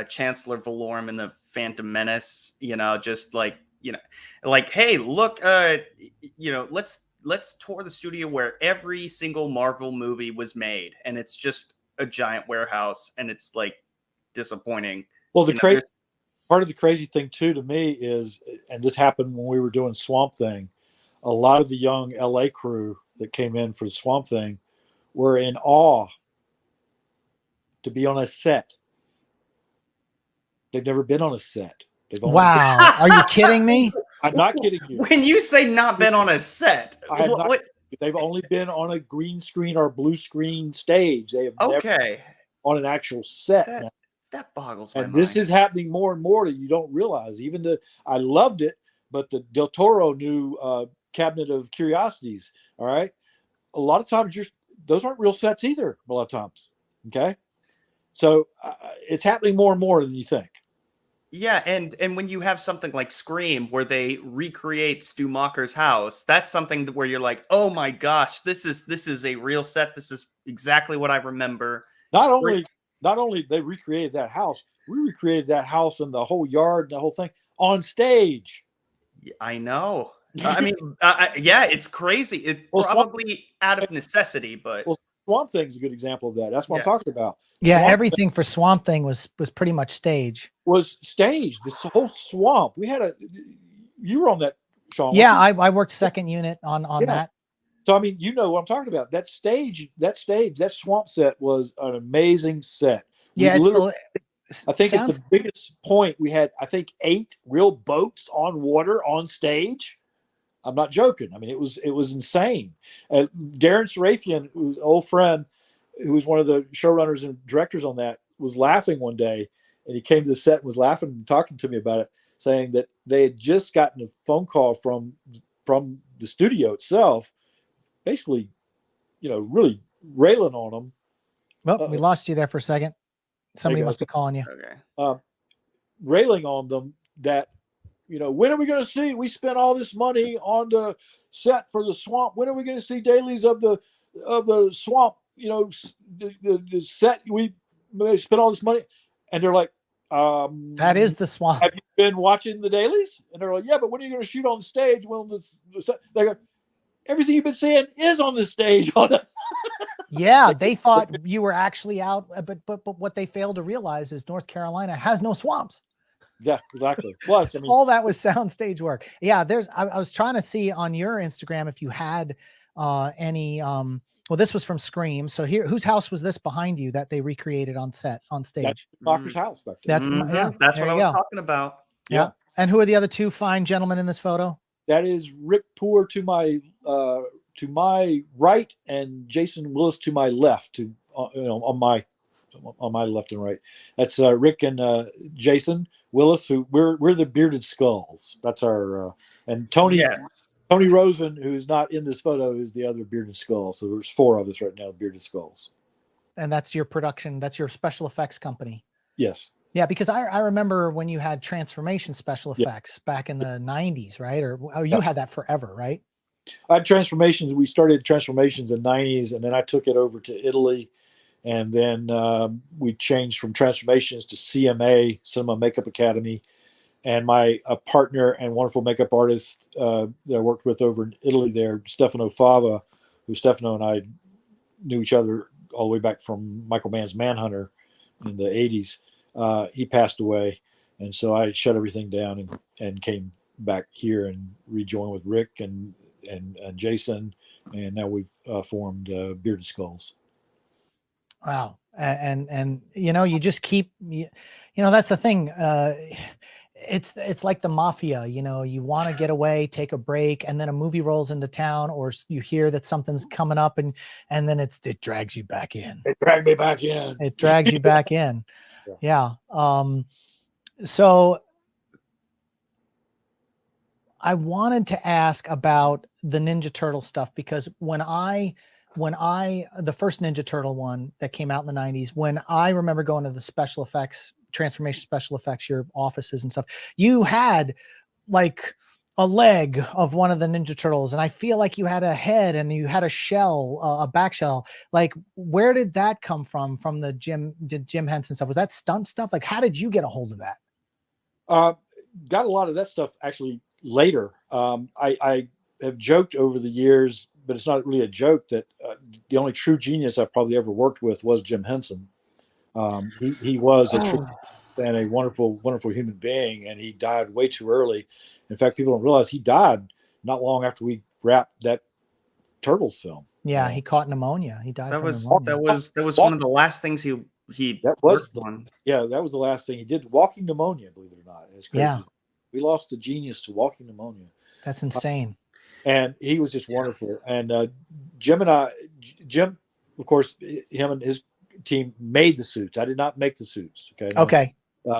Chancellor Valorum and the Phantom Menace, just like, hey, look, let's tour the studio where every single Marvel movie was made, and it's just a giant warehouse, and it's like disappointing. Well, part of the crazy thing too to me is, and this happened when we were doing Swamp Thing, a lot of the young LA crew that came in for the Swamp Thing were in awe to be on a set. They've never been on a set. Wow. Are you kidding me? I'm not kidding you. When you say not been on a set, they've only been on a green screen or blue screen stage. They have never on an actual set. That boggles my mind. And this is happening more and more that you don't realize. I loved it, but the Del Toro new Cabinet of Curiosities, all right? A lot of times those aren't real sets either, a lot of times, okay? So it's happening more and more than you think. Yeah, and when you have something like Scream where they recreate Stu Macher's house, that's something where you're like, oh my gosh, this is a real set. This is exactly what I remember. Not only they recreated that house, we recreated that house and the whole yard and the whole thing on stage. I know. I mean, yeah, it's crazy. It's probably out of necessity, but Swamp Thing's a good example of that. That's what I'm talking about. Yeah, everything for Swamp Thing was pretty much stage. Was staged. This whole swamp. You were on that, Shaun. Yeah, I worked second unit on that. So I mean, you know what I'm talking about. That swamp set was an amazing set. Yeah, I think at the biggest point we had, I think, 8 real boats on water on stage. I'm not joking. I mean, it was insane. Darren Sarafian, who's an old friend, who was one of the showrunners and directors on that, was laughing one day, and he came to the set and was laughing and talking to me about it, saying that they had just gotten a phone call from the studio itself, basically, really railing on them. Well, we lost you there for a second. Somebody must be calling you. Okay. Railing on them that, when are we going to see? We spent all this money on the set for the swamp. When are we going to see dailies of the swamp? The set we spent all this money, and they're like, that is the swamp. Have you been watching the dailies? And they're like, yeah, but when are you going to shoot on stage? Well, they go, everything you've been saying is on the stage. Yeah, they thought you were actually out, but what they failed to realize is North Carolina has no swamps. Yeah, exactly. Plus, I mean, all that was soundstage work. Yeah, I was trying to see on your Instagram if you had any. Well, this was from Scream. So here, whose house was this behind you that they recreated on stage? That's Macher's house back there. That's what I was talking about. Yeah. And who are the other two fine gentlemen in this photo? That is Rick Poor to my right and Jason Willis to my left. On my left and right. That's Rick and Jason Willis, who we're the Bearded Skulls. That's our and Tony. Yes. Tony Rosen, who's not in this photo, is the other Bearded Skull. So there's 4 of us right now, Bearded Skulls. And that's your production. That's your special effects company. Yes. Yeah, because I remember when you had Transformation special effects back in the 90s, right? Or you had that forever, right? I had Transformations. We started Transformations in the 90s, and then I took it over to Italy. And then we changed from Transformations to CMA, Cinema Makeup Academy. And my partner and wonderful makeup artist that I worked with over in Italy there, Stefano Fava, who Stefano and I knew each other all the way back from Michael Mann's Manhunter in the 80s. He passed away. And so I shut everything down and came back here and rejoined with Rick and Jason. And now we've formed Bearded Skulls. Wow. And you just keep, that's the thing. It's like the mafia, you want to get away, take a break, and then a movie rolls into town, or you hear that something's coming up and then it drags you back in. It dragged me back in. It drags you back in. Yeah. So I wanted to ask about the Ninja Turtle stuff, because when the first Ninja Turtle one that came out in the 90s, when I remember going to the special effects, Transformation special effects, your offices and stuff, you had like a leg of one of the Ninja Turtles, and I feel like you had a head and you had a shell, a back shell. Like, where did that come from? From the Jim Henson stuff? Was that stunt stuff? Like, how did you get a hold of that? Got a lot of that stuff actually later. I have joked over the years, but it's not really a joke, that the only true genius I've probably ever worked with was Jim Henson. He was a true and a wonderful, wonderful human being, and he died way too early. In fact, people don't realize he died not long after we wrapped that Turtles film. Yeah, he caught pneumonia. He died from pneumonia. That was one of the last things he that was worked on. Yeah, that was the last thing he did. Walking pneumonia, believe it or not. It's crazy. Yeah. We lost a genius to walking pneumonia. That's insane. And he was just wonderful. And Jim, of course, him and his team made the suits. I did not make the suits. Okay. No. Okay.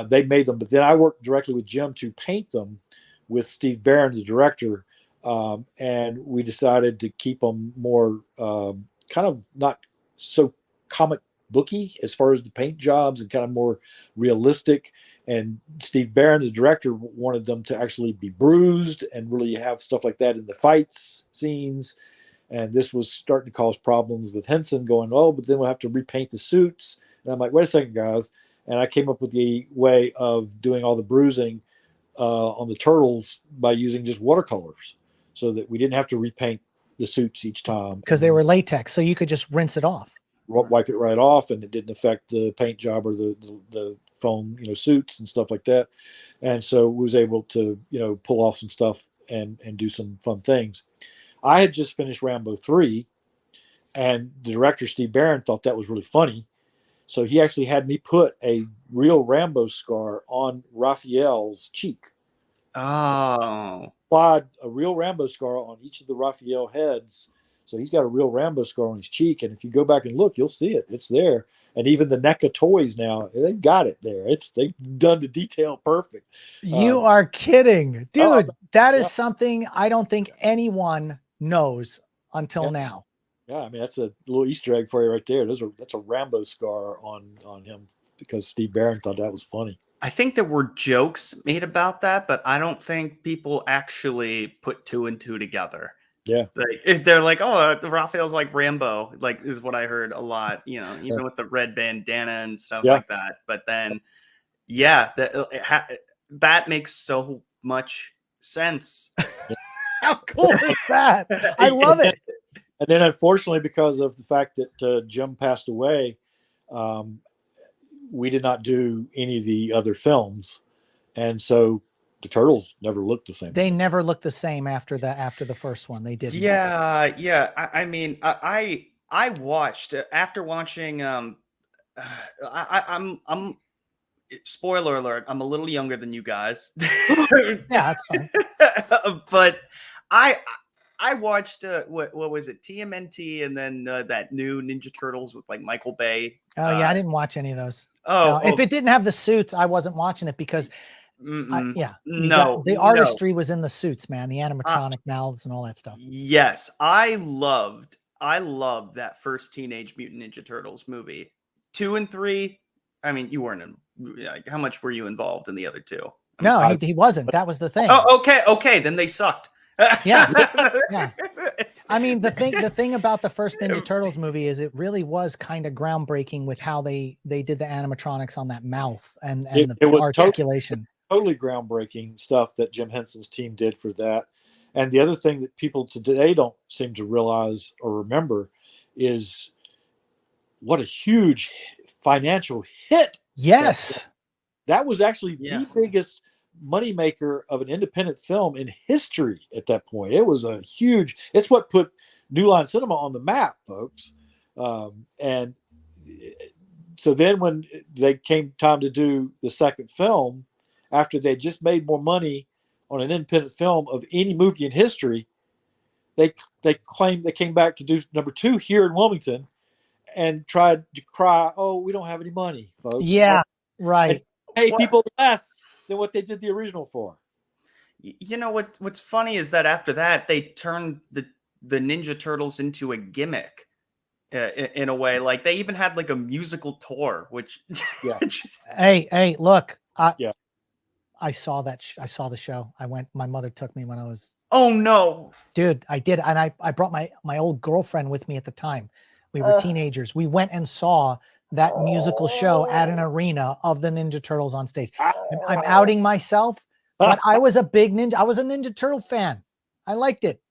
They made them, but then I worked directly with Jim to paint them with Steve Barron, the director. And we decided to keep them more kind of not so comic booky as far as the paint jobs, and kind of more realistic. And Steve Barron, the director, wanted them to actually be bruised and really have stuff like that in the fights scenes. And this was starting to cause problems with Henson, going, oh, but then we'll have to repaint the suits. And I'm like, wait a second, guys. And I came up with the way of doing all the bruising on the Turtles by using just watercolors, so that we didn't have to repaint the suits each time. Because they were latex, so you could just rinse it off. Wipe it right off, and it didn't affect the paint job or the foam, suits and stuff like that. And so we was able to, pull off some stuff and do some fun things. I had just finished Rambo 3, and the director, Steve Barron, thought that was really funny. So he actually had me put a real Rambo scar on Raphael's cheek. Oh. Applied a real Rambo scar on each of the Raphael heads. So he's got a real Rambo scar on his cheek. And if you go back and look, you'll see it. It's there. And even the NECA toys now, they've got it there. They've done the detail perfect. You are kidding. Dude, that is something I don't think anyone knows until now. Yeah, I mean, that's a little Easter egg for you right there. That's a Rambo scar on him, because Steve Barron thought that was funny. I think there were jokes made about that, but I don't think people actually put 2 and 2 together. Yeah, they're like, oh, Raphael's like Rambo, like is what I heard a lot. Even with the red bandana and stuff like that. But then, that makes so much sense. How cool is that? I love it. And then, unfortunately, because of the fact that Jim passed away, we did not do any of the other films, and so the Turtles never looked the same. They never looked the same after the first one. They didn't. Yeah. I mean, I watched after watching. I'm spoiler alert. I'm a little younger than you guys. Yeah, that's fine. But I watched what was it, TMNT, and then that new Ninja Turtles with like Michael Bay. Oh yeah, I didn't watch any of those. Oh, no, if it didn't have the suits, I wasn't watching it, because the artistry was in the suits, man. The animatronic mouths and all that stuff. Yes, I loved that first Teenage Mutant Ninja Turtles movie. 2 and 3. I mean, you weren't how much were you involved in the other two? No, he wasn't. That was the thing. Oh, okay. Then they sucked. Yeah. I mean, the thing about the first Ninja Turtles movie is it really was kind of groundbreaking with how they did the animatronics on that mouth and the articulation. Totally groundbreaking stuff that Jim Henson's team did for that. And the other thing that people today don't seem to realize or remember is what a huge financial hit. Yes. That was actually the biggest moneymaker of an independent film in history at that point. It was it's what put New Line Cinema on the map, folks. And so then when they came time to do the second film, after they just made more money on an independent film of any movie in history, they claimed they came back to do number 2 here in Wilmington and tried to cry, oh, we don't have any money, folks. Yeah, right. Pay people less than what they did the original for. You know what's funny is that after that they turned the Ninja Turtles into a gimmick in a way. Like they even had like a musical tour, which hey, look, I saw that. I saw the show. I went. My mother took me when I was. Oh no, dude! I did, and I brought my old girlfriend with me at the time. We were teenagers. We went and saw that musical show at an arena of the Ninja Turtles on stage. I'm outing myself, but I was a big ninja. I was a Ninja Turtle fan. I liked it.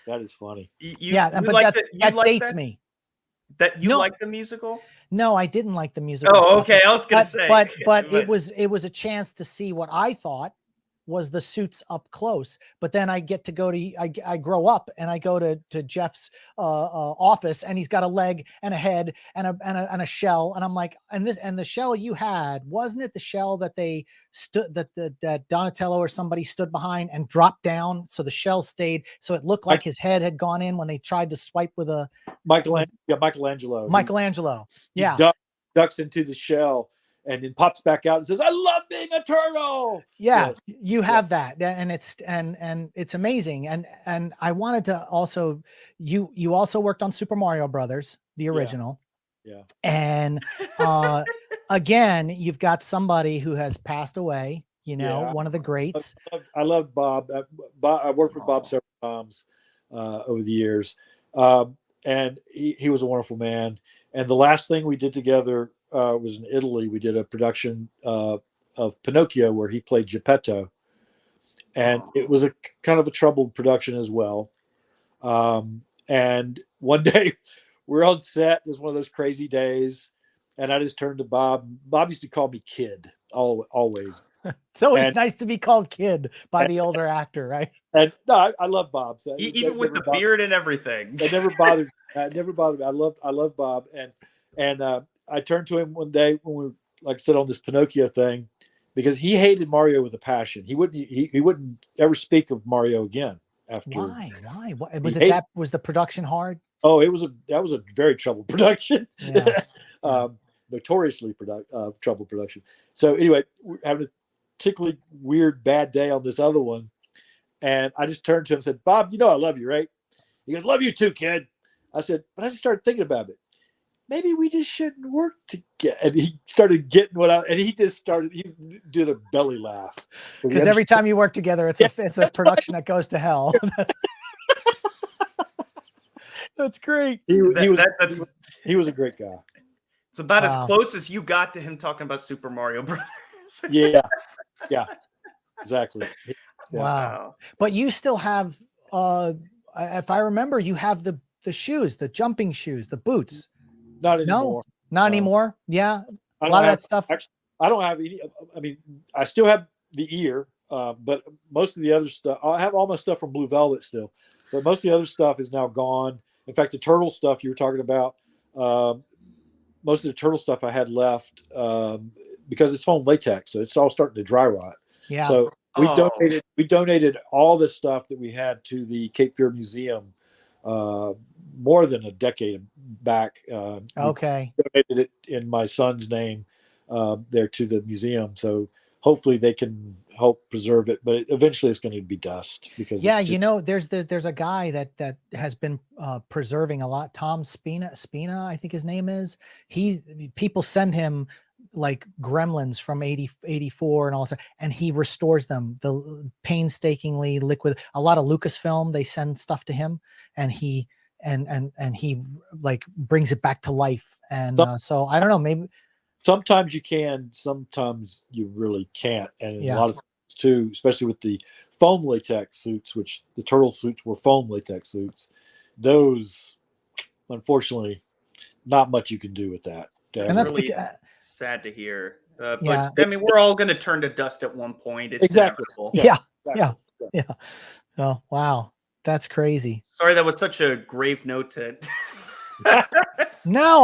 That is funny. But that dates me. That you like the musical? No, I didn't like the musical. Oh, okay. I was gonna say, but it was a chance to see what I thought was the suits up close. But then I get to go to I grow up and I go to Jeff's office, and he's got a leg and a head and a shell, and I'm like, and the shell you had, wasn't it the shell that they stood that Donatello or somebody stood behind and dropped down, so the shell stayed, so it looked like his head had gone in when they tried to swipe with a Michelangelo. Yeah, ducks into the shell and then pops back out and says, "I love being a turtle." Yeah, yes. You have that, and it's amazing. And I wanted to also, you also worked on Super Mario Brothers, the original. Yeah. And again, you've got somebody who has passed away. One of the greats. I love Bob. I worked with Bob several times over the years, and he was a wonderful man. And the last thing we did together was in Italy. We did a production of Pinocchio where he played Geppetto, and it was a kind of a troubled production as well. And one day we're on set. It was one of those crazy days, and I just turned to Bob. Bob used to call me kid always. It's always nice to be called kid by the older actor, right? And no, I love Bob. So even with the beard and everything. It never bothered. Never bothered me. I love Bob, and I turned to him one day when we were, like I said, on this Pinocchio thing, because he hated Mario with a passion. He wouldn't ever speak of Mario again after. Why? Was it that? Was the production hard? Oh, that was a very troubled production. Yeah. Notoriously troubled production. So anyway, we're having a particularly weird bad day on this other one, and I just turned to him and said, "Bob, I love you, right?" He goes, "Love you too, kid." I said, but I just started thinking about it. Maybe we just shouldn't work together. And he started getting he did a belly laugh. Because every time you work together, it's a production that goes to hell. That's great. He was a great guy. It's about as close as you got to him talking about Super Mario Brothers. Yeah, exactly. Yeah. Wow. But you still have, if I remember, you have the shoes, the jumping shoes, the boots. Not anymore. Not anymore. Yeah. A lot of that stuff. Actually, I don't have any. I mean, I still have the ear, but most of the other stuff, I have all my stuff from Blue Velvet still, but most of the other stuff is now gone. In fact, the turtle stuff you were talking about, most of the turtle stuff I had left because it's foam latex, so it's all starting to dry rot. Yeah. So we donated all the stuff that we had to the Cape Fear Museum more than a decade back. Okay. We donated it in my son's name there to the museum. So hopefully they can help preserve it, but eventually it's going to be dust because there's a guy that has been preserving a lot. Tom Spina, I think his name is. People send him like gremlins from 84 and all that, and he restores them painstakingly. Liquid, a lot of Lucasfilm, they send stuff to him, and he like brings it back to life. And so I don't know, maybe sometimes you can, sometimes you really can't. And a lot of times too, especially with the foam latex suits, which the turtle suits were foam latex suits, those, unfortunately, not much you can do with that. And that's really sad to hear. But I mean, we're all going to turn to dust at one point. It's inevitable. Yeah. Oh, wow. That's crazy. Sorry, that was such a grave note to. No,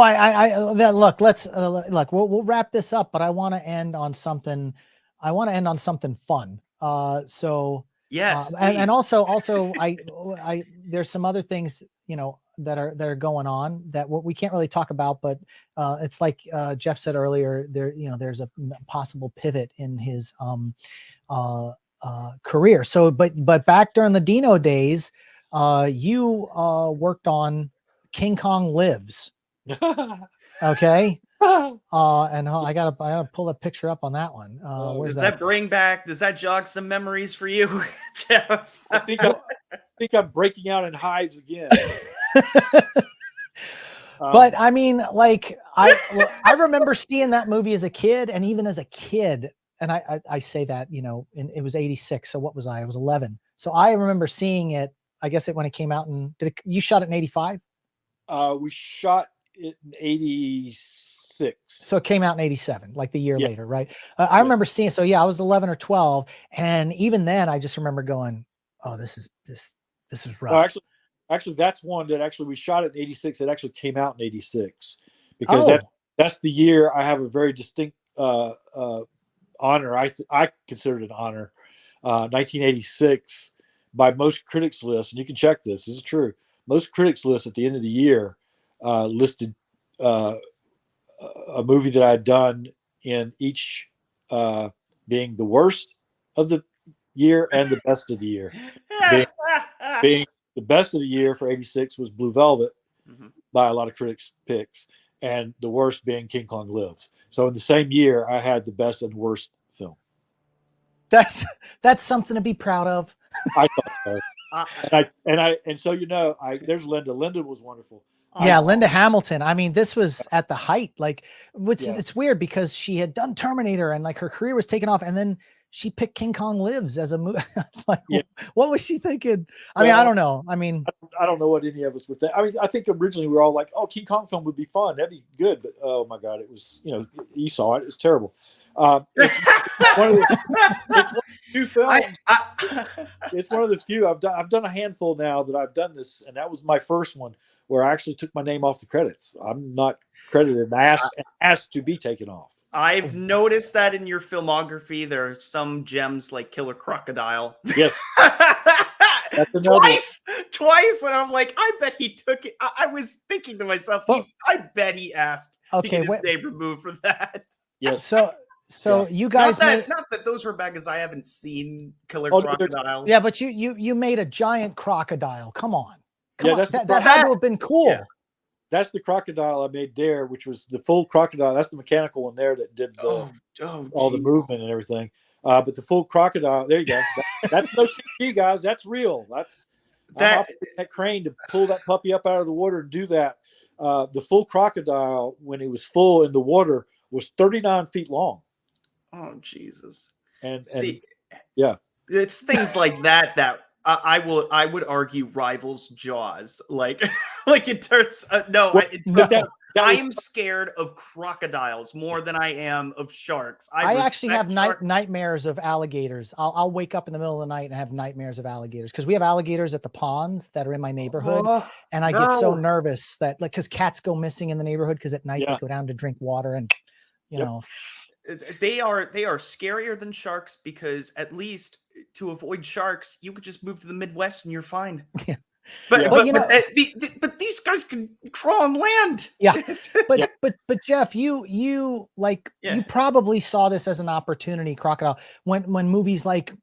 look. Let's look. We'll wrap this up, but I want to end on something. I want to end on something fun. So yes, and also, I there's some other things that are going on that we can't really talk about, but it's like Jeff said earlier. There's a possible pivot in his career. So, but back during the Dino days, you worked on King Kong Lives. Okay. And I gotta pull a picture up on that one. Where's Does that jog some memories for you, Jeff? I think I'm breaking out in hives again. But I mean, like I remember seeing that movie as a kid, and even as a kid, and I say that, you know, it was 86. So what was I? I was 11. So I remember seeing it. I guess when it came out, and you shot it in 85? We shot it in 86. So it came out in 87, like the year later, right? I remember seeing. So yeah, I was 11 or 12, and even then, I just remember going, "Oh, this is rough." Well, actually, that's one that actually we shot it in 86. It actually came out in 86 because that's the year I have a very distinct honor. I consider it an honor. 1986, by most critics' lists, and you can check this. This is true. Most critics' lists at the end of the year listed a movie that I had done in each being the worst of the year and the best of the year. Being the best of the year for 86 was Blue Velvet by a lot of critics' picks, and the worst being King Kong Lives. So in the same year, I had the best and worst film. That's something to be proud of. I thought so. And so, you know, there's Linda. Linda was wonderful. Yeah, Linda Hamilton. I mean, this was at the height, like, it's weird because she had done Terminator and like her career was taking off, and then she picked King Kong Lives as a movie. Like, what was she thinking? I mean, I don't know. I mean, I don't know what any of us would think. I mean, I think originally we were all like, "Oh, King Kong film would be fun. That'd be good." But oh my God, it was, you know, you saw it. It was terrible. It's one of the few films. It's one of the few I've done a handful now that I've done this, and that was my first one where I actually took my name off the credits. I'm not credited and asked to be taken off. I've noticed that in your filmography, there are some gems like Killer Crocodile. Yes. Twice, and I'm like, I bet he took it. I was thinking to myself, I bet he asked to get his name removed for that. Yes. So you guys not that those were bad, because I haven't seen Killer Crocodile. Yeah, but you made a giant crocodile. Come on. That had to have been cool. Yeah. That's the crocodile I made there, which was the full crocodile. That's the mechanical one there that did all the movement and everything. But the full crocodile, there you go. That's no CG, guys. That's real. That's that crane to pull that puppy up out of the water and do that. The full crocodile, when it was full in the water, was 39 feet long. Oh, Jesus. And yeah, it's things like that I would argue rivals Jaws. Like it turns I am scared of crocodiles more than I am of sharks. I actually have nightmares of alligators. I'll wake up in the middle of the night and have nightmares of alligators, because we have alligators at the ponds that are in my neighborhood, and I get so nervous that, like, because cats go missing in the neighborhood because at night they go down to drink water, and you know. They are scarier than sharks, because at least to avoid sharks, you could just move to the Midwest and you're fine. Yeah. But these guys can crawl on land. Yeah. But Jeff, you probably saw this as an opportunity, Crocodile, when movies like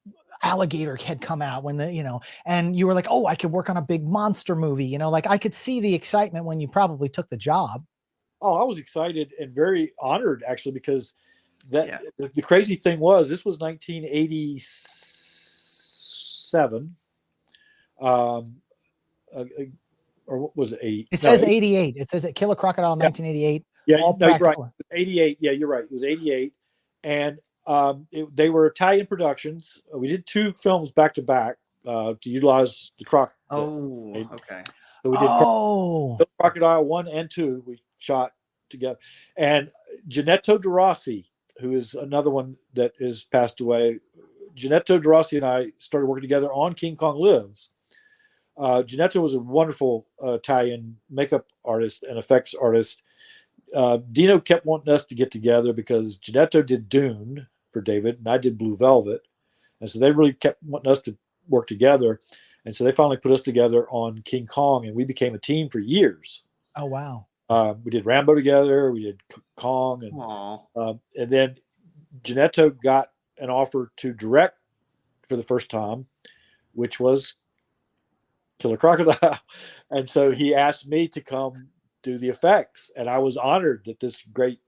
Alligator had come out, and you were like, oh, I could work on a big monster movie, like I could see the excitement when you probably took the job. Oh, I was excited and very honored, actually, because the crazy thing was, this was 1987. Or what was it? 80? It says 88. It says it Killer Crocodile 1988. Yeah, no, you're right. 88. Yeah, you're right. It was 88. And they were Italian productions. We did two films back to back to utilize the croc. Okay. So we did Crocodile 1 and 2. We shot together. And Gennetto De Rossi, who is another one that is passed away. Gennetto De Rossi and I started working together on King Kong Lives. Gennetto was a wonderful Italian makeup artist and effects artist. Dino kept wanting us to get together because Gennetto did Dune for David and I did Blue Velvet. And so they really kept wanting us to work together. And so they finally put us together on King Kong, and we became a team for years. Oh, wow. We did Rambo together. We did Kong. And then Gennetto got an offer to direct for the first time, which was Killer Crocodile. And so he asked me to come do the effects. And I was honored that this great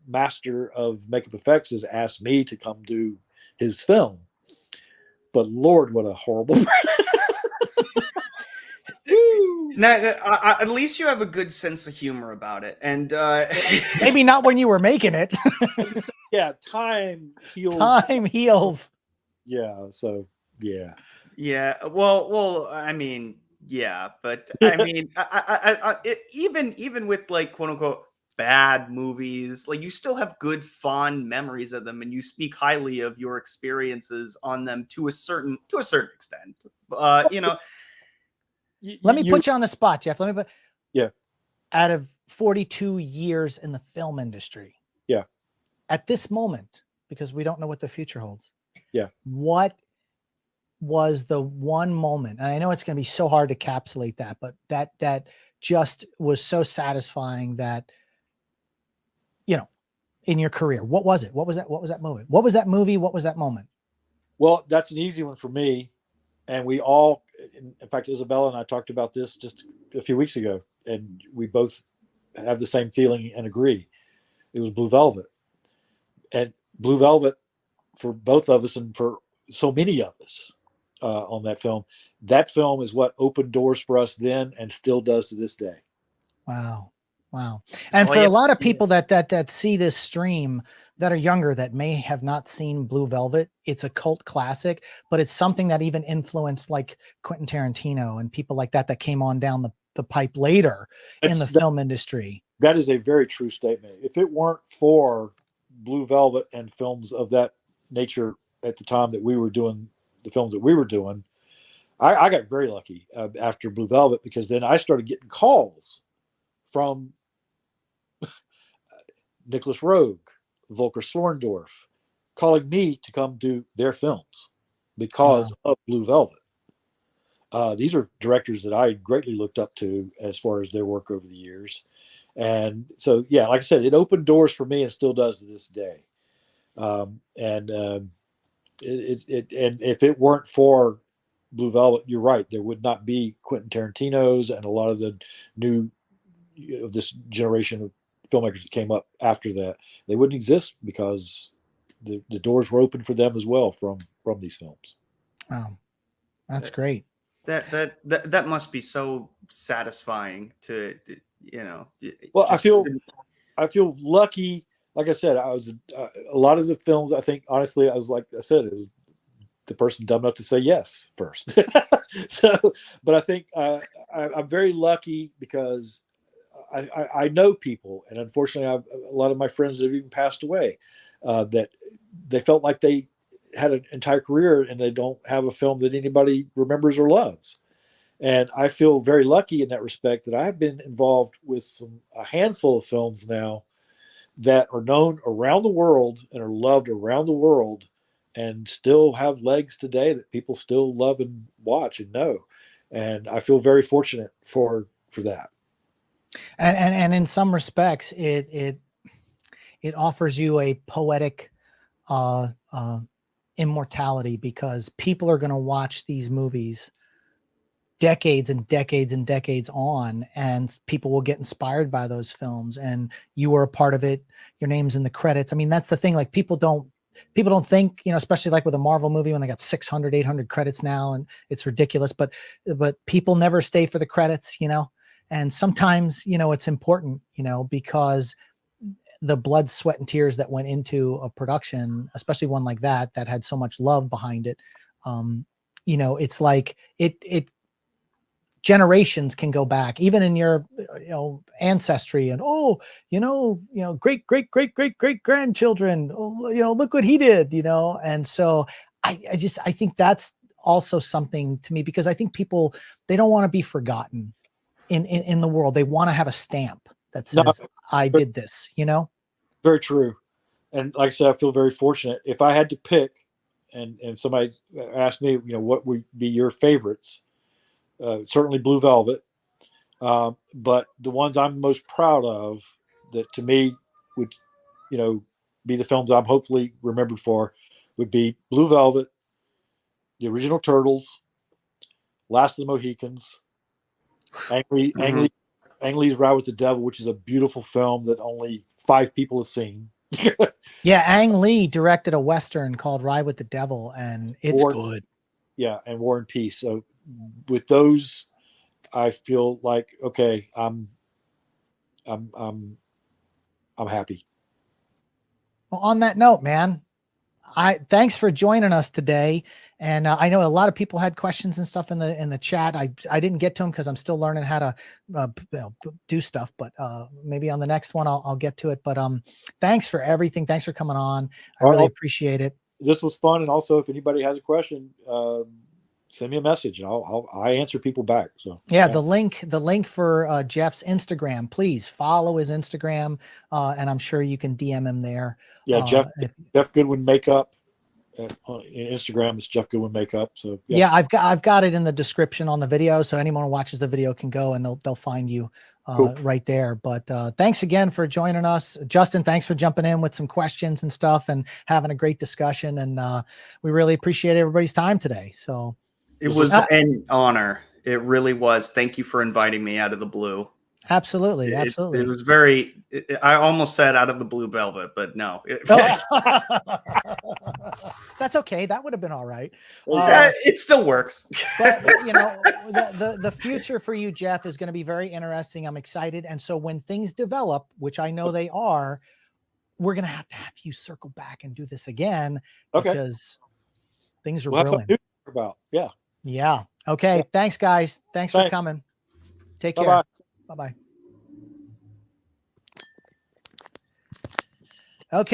master of makeup effects has asked me to come do his film. But Lord, what a horrible. Now, at least you have a good sense of humor about it, and maybe not when you were making it. Yeah, time heals. Time heals. Yeah. So yeah. Yeah. Well. I mean, yeah, but I mean, even with like quote unquote bad movies, like you still have good fond memories of them, and you speak highly of your experiences on them to a certain extent. You know. Let me put you on the spot, Jeff. Yeah. Out of 42 years in the film industry. Yeah. At this moment, because we don't know what the future holds. Yeah. What was the one moment, and I know it's going to be so hard to encapsulate that, but that just was so satisfying that, you know, in your career, what was it? What was that moment? What was that movie? What was that moment? Well, that's an easy one for me. And we all, in fact, Isabella and I talked about this just a few weeks ago, and we both have the same feeling and agree. It was Blue Velvet. And Blue Velvet, for both of us and for so many of us on that film is what opened doors for us then and still does to this day. Wow. And for a lot of people that see this stream that are younger, that may have not seen Blue Velvet, it's a cult classic, but it's something that even influenced like Quentin Tarantino and people like that came on down the pipe later in the film industry. That is a very true statement. If it weren't for Blue Velvet and films of that nature at the time that we were doing the films that we were doing, I got very lucky after Blue Velvet, because then I started getting calls from Nicholas Roeg, Volker Sorndorf, calling me to come do their films because of Blue Velvet. These are directors that I greatly looked up to as far as their work over the years. And so, yeah, like I said, it opened doors for me and still does to this day. And if it weren't for Blue Velvet, you're right, there would not be Quentin Tarantino's and a lot of the new of this generation of filmmakers that came up after that. They wouldn't exist because the doors were open for them as well from these films. Wow, that's great. That must be so satisfying to, you know. Well, I feel lucky. Like I said, I was a lot of the films. I think honestly, I was like I said, it was the person dumb enough to say yes first. But I think I'm very lucky because I know people, and unfortunately, a lot of my friends have even passed away. That they felt like they had an entire career and they don't have a film that anybody remembers or loves. And I feel very lucky in that respect that I've been involved with a handful of films now that are known around the world and are loved around the world and still have legs today that people still love and watch and know. And I feel very fortunate for that. And in some respects, it offers you a poetic immortality, because people are going to watch these movies decades and decades and decades on, and people will get inspired by those films, and you were a part of it. Your name's in the credits. I mean, that's the thing. Like people don't think, you know, especially like with a Marvel movie when they got 600, 800 credits now, and it's ridiculous, but people never stay for the credits, you know? And sometimes, you know, it's important, you know, because the blood, sweat, and tears that went into a production, especially one like that had so much love behind it. You know, it's like it generations can go back, even in your, you know, ancestry, and great grandchildren. Oh, you know, look what he did, you know. And so I think that's also something to me, because I think people, they don't want to be forgotten in the world. They want to have a stamp that says, I did this, you know? Very true. And like I said, I feel very fortunate. If I had to pick, and somebody asked me, you know, what would be your favorites, certainly Blue Velvet. But the ones I'm most proud of that to me would, you know, be the films I'm hopefully remembered for would be Blue Velvet, the original Turtles, Last of the Mohicans, Ang Lee's Ride with the Devil, which is a beautiful film that only 5 people have seen. Yeah, Ang Lee directed a Western called Ride with the Devil, and it's good. Yeah, and War and Peace. So with those, I feel like, okay, I'm happy. Well, on that note, man, thanks for joining us today. And I know a lot of people had questions and stuff in the chat. I didn't get to them because I'm still learning how to do stuff. But maybe on the next one I'll get to it. But thanks for everything. Thanks for coming on. I really appreciate it. This was fun. And also, if anybody has a question, send me a message, and I answer people back. So yeah, the link for Jeff's Instagram, please follow his Instagram, and I'm sure you can DM him there. Yeah, Jeff Goodwin Makeup on Instagram is Jeff Goodwin Makeup. So yeah, I've got it in the description on the video, so anyone who watches the video can go and they'll find you cool. Right there. But thanks again for joining us, Justin. Thanks for jumping in with some questions and stuff and having a great discussion, and we really appreciate everybody's time today. So. It was an honor. It really was. Thank you for inviting me out of the blue. Absolutely. It was very, I almost said out of the blue velvet, but no. That's okay. That would have been all right. It still works. But the future for you, Jeff, is going to be very interesting. I'm excited. And so when things develop, which I know they are, we're going to have you circle back and do this again. Okay. Because things are brewing. About. Yeah. Okay. Thanks, guys. Thanks for coming. Take care. Bye-bye.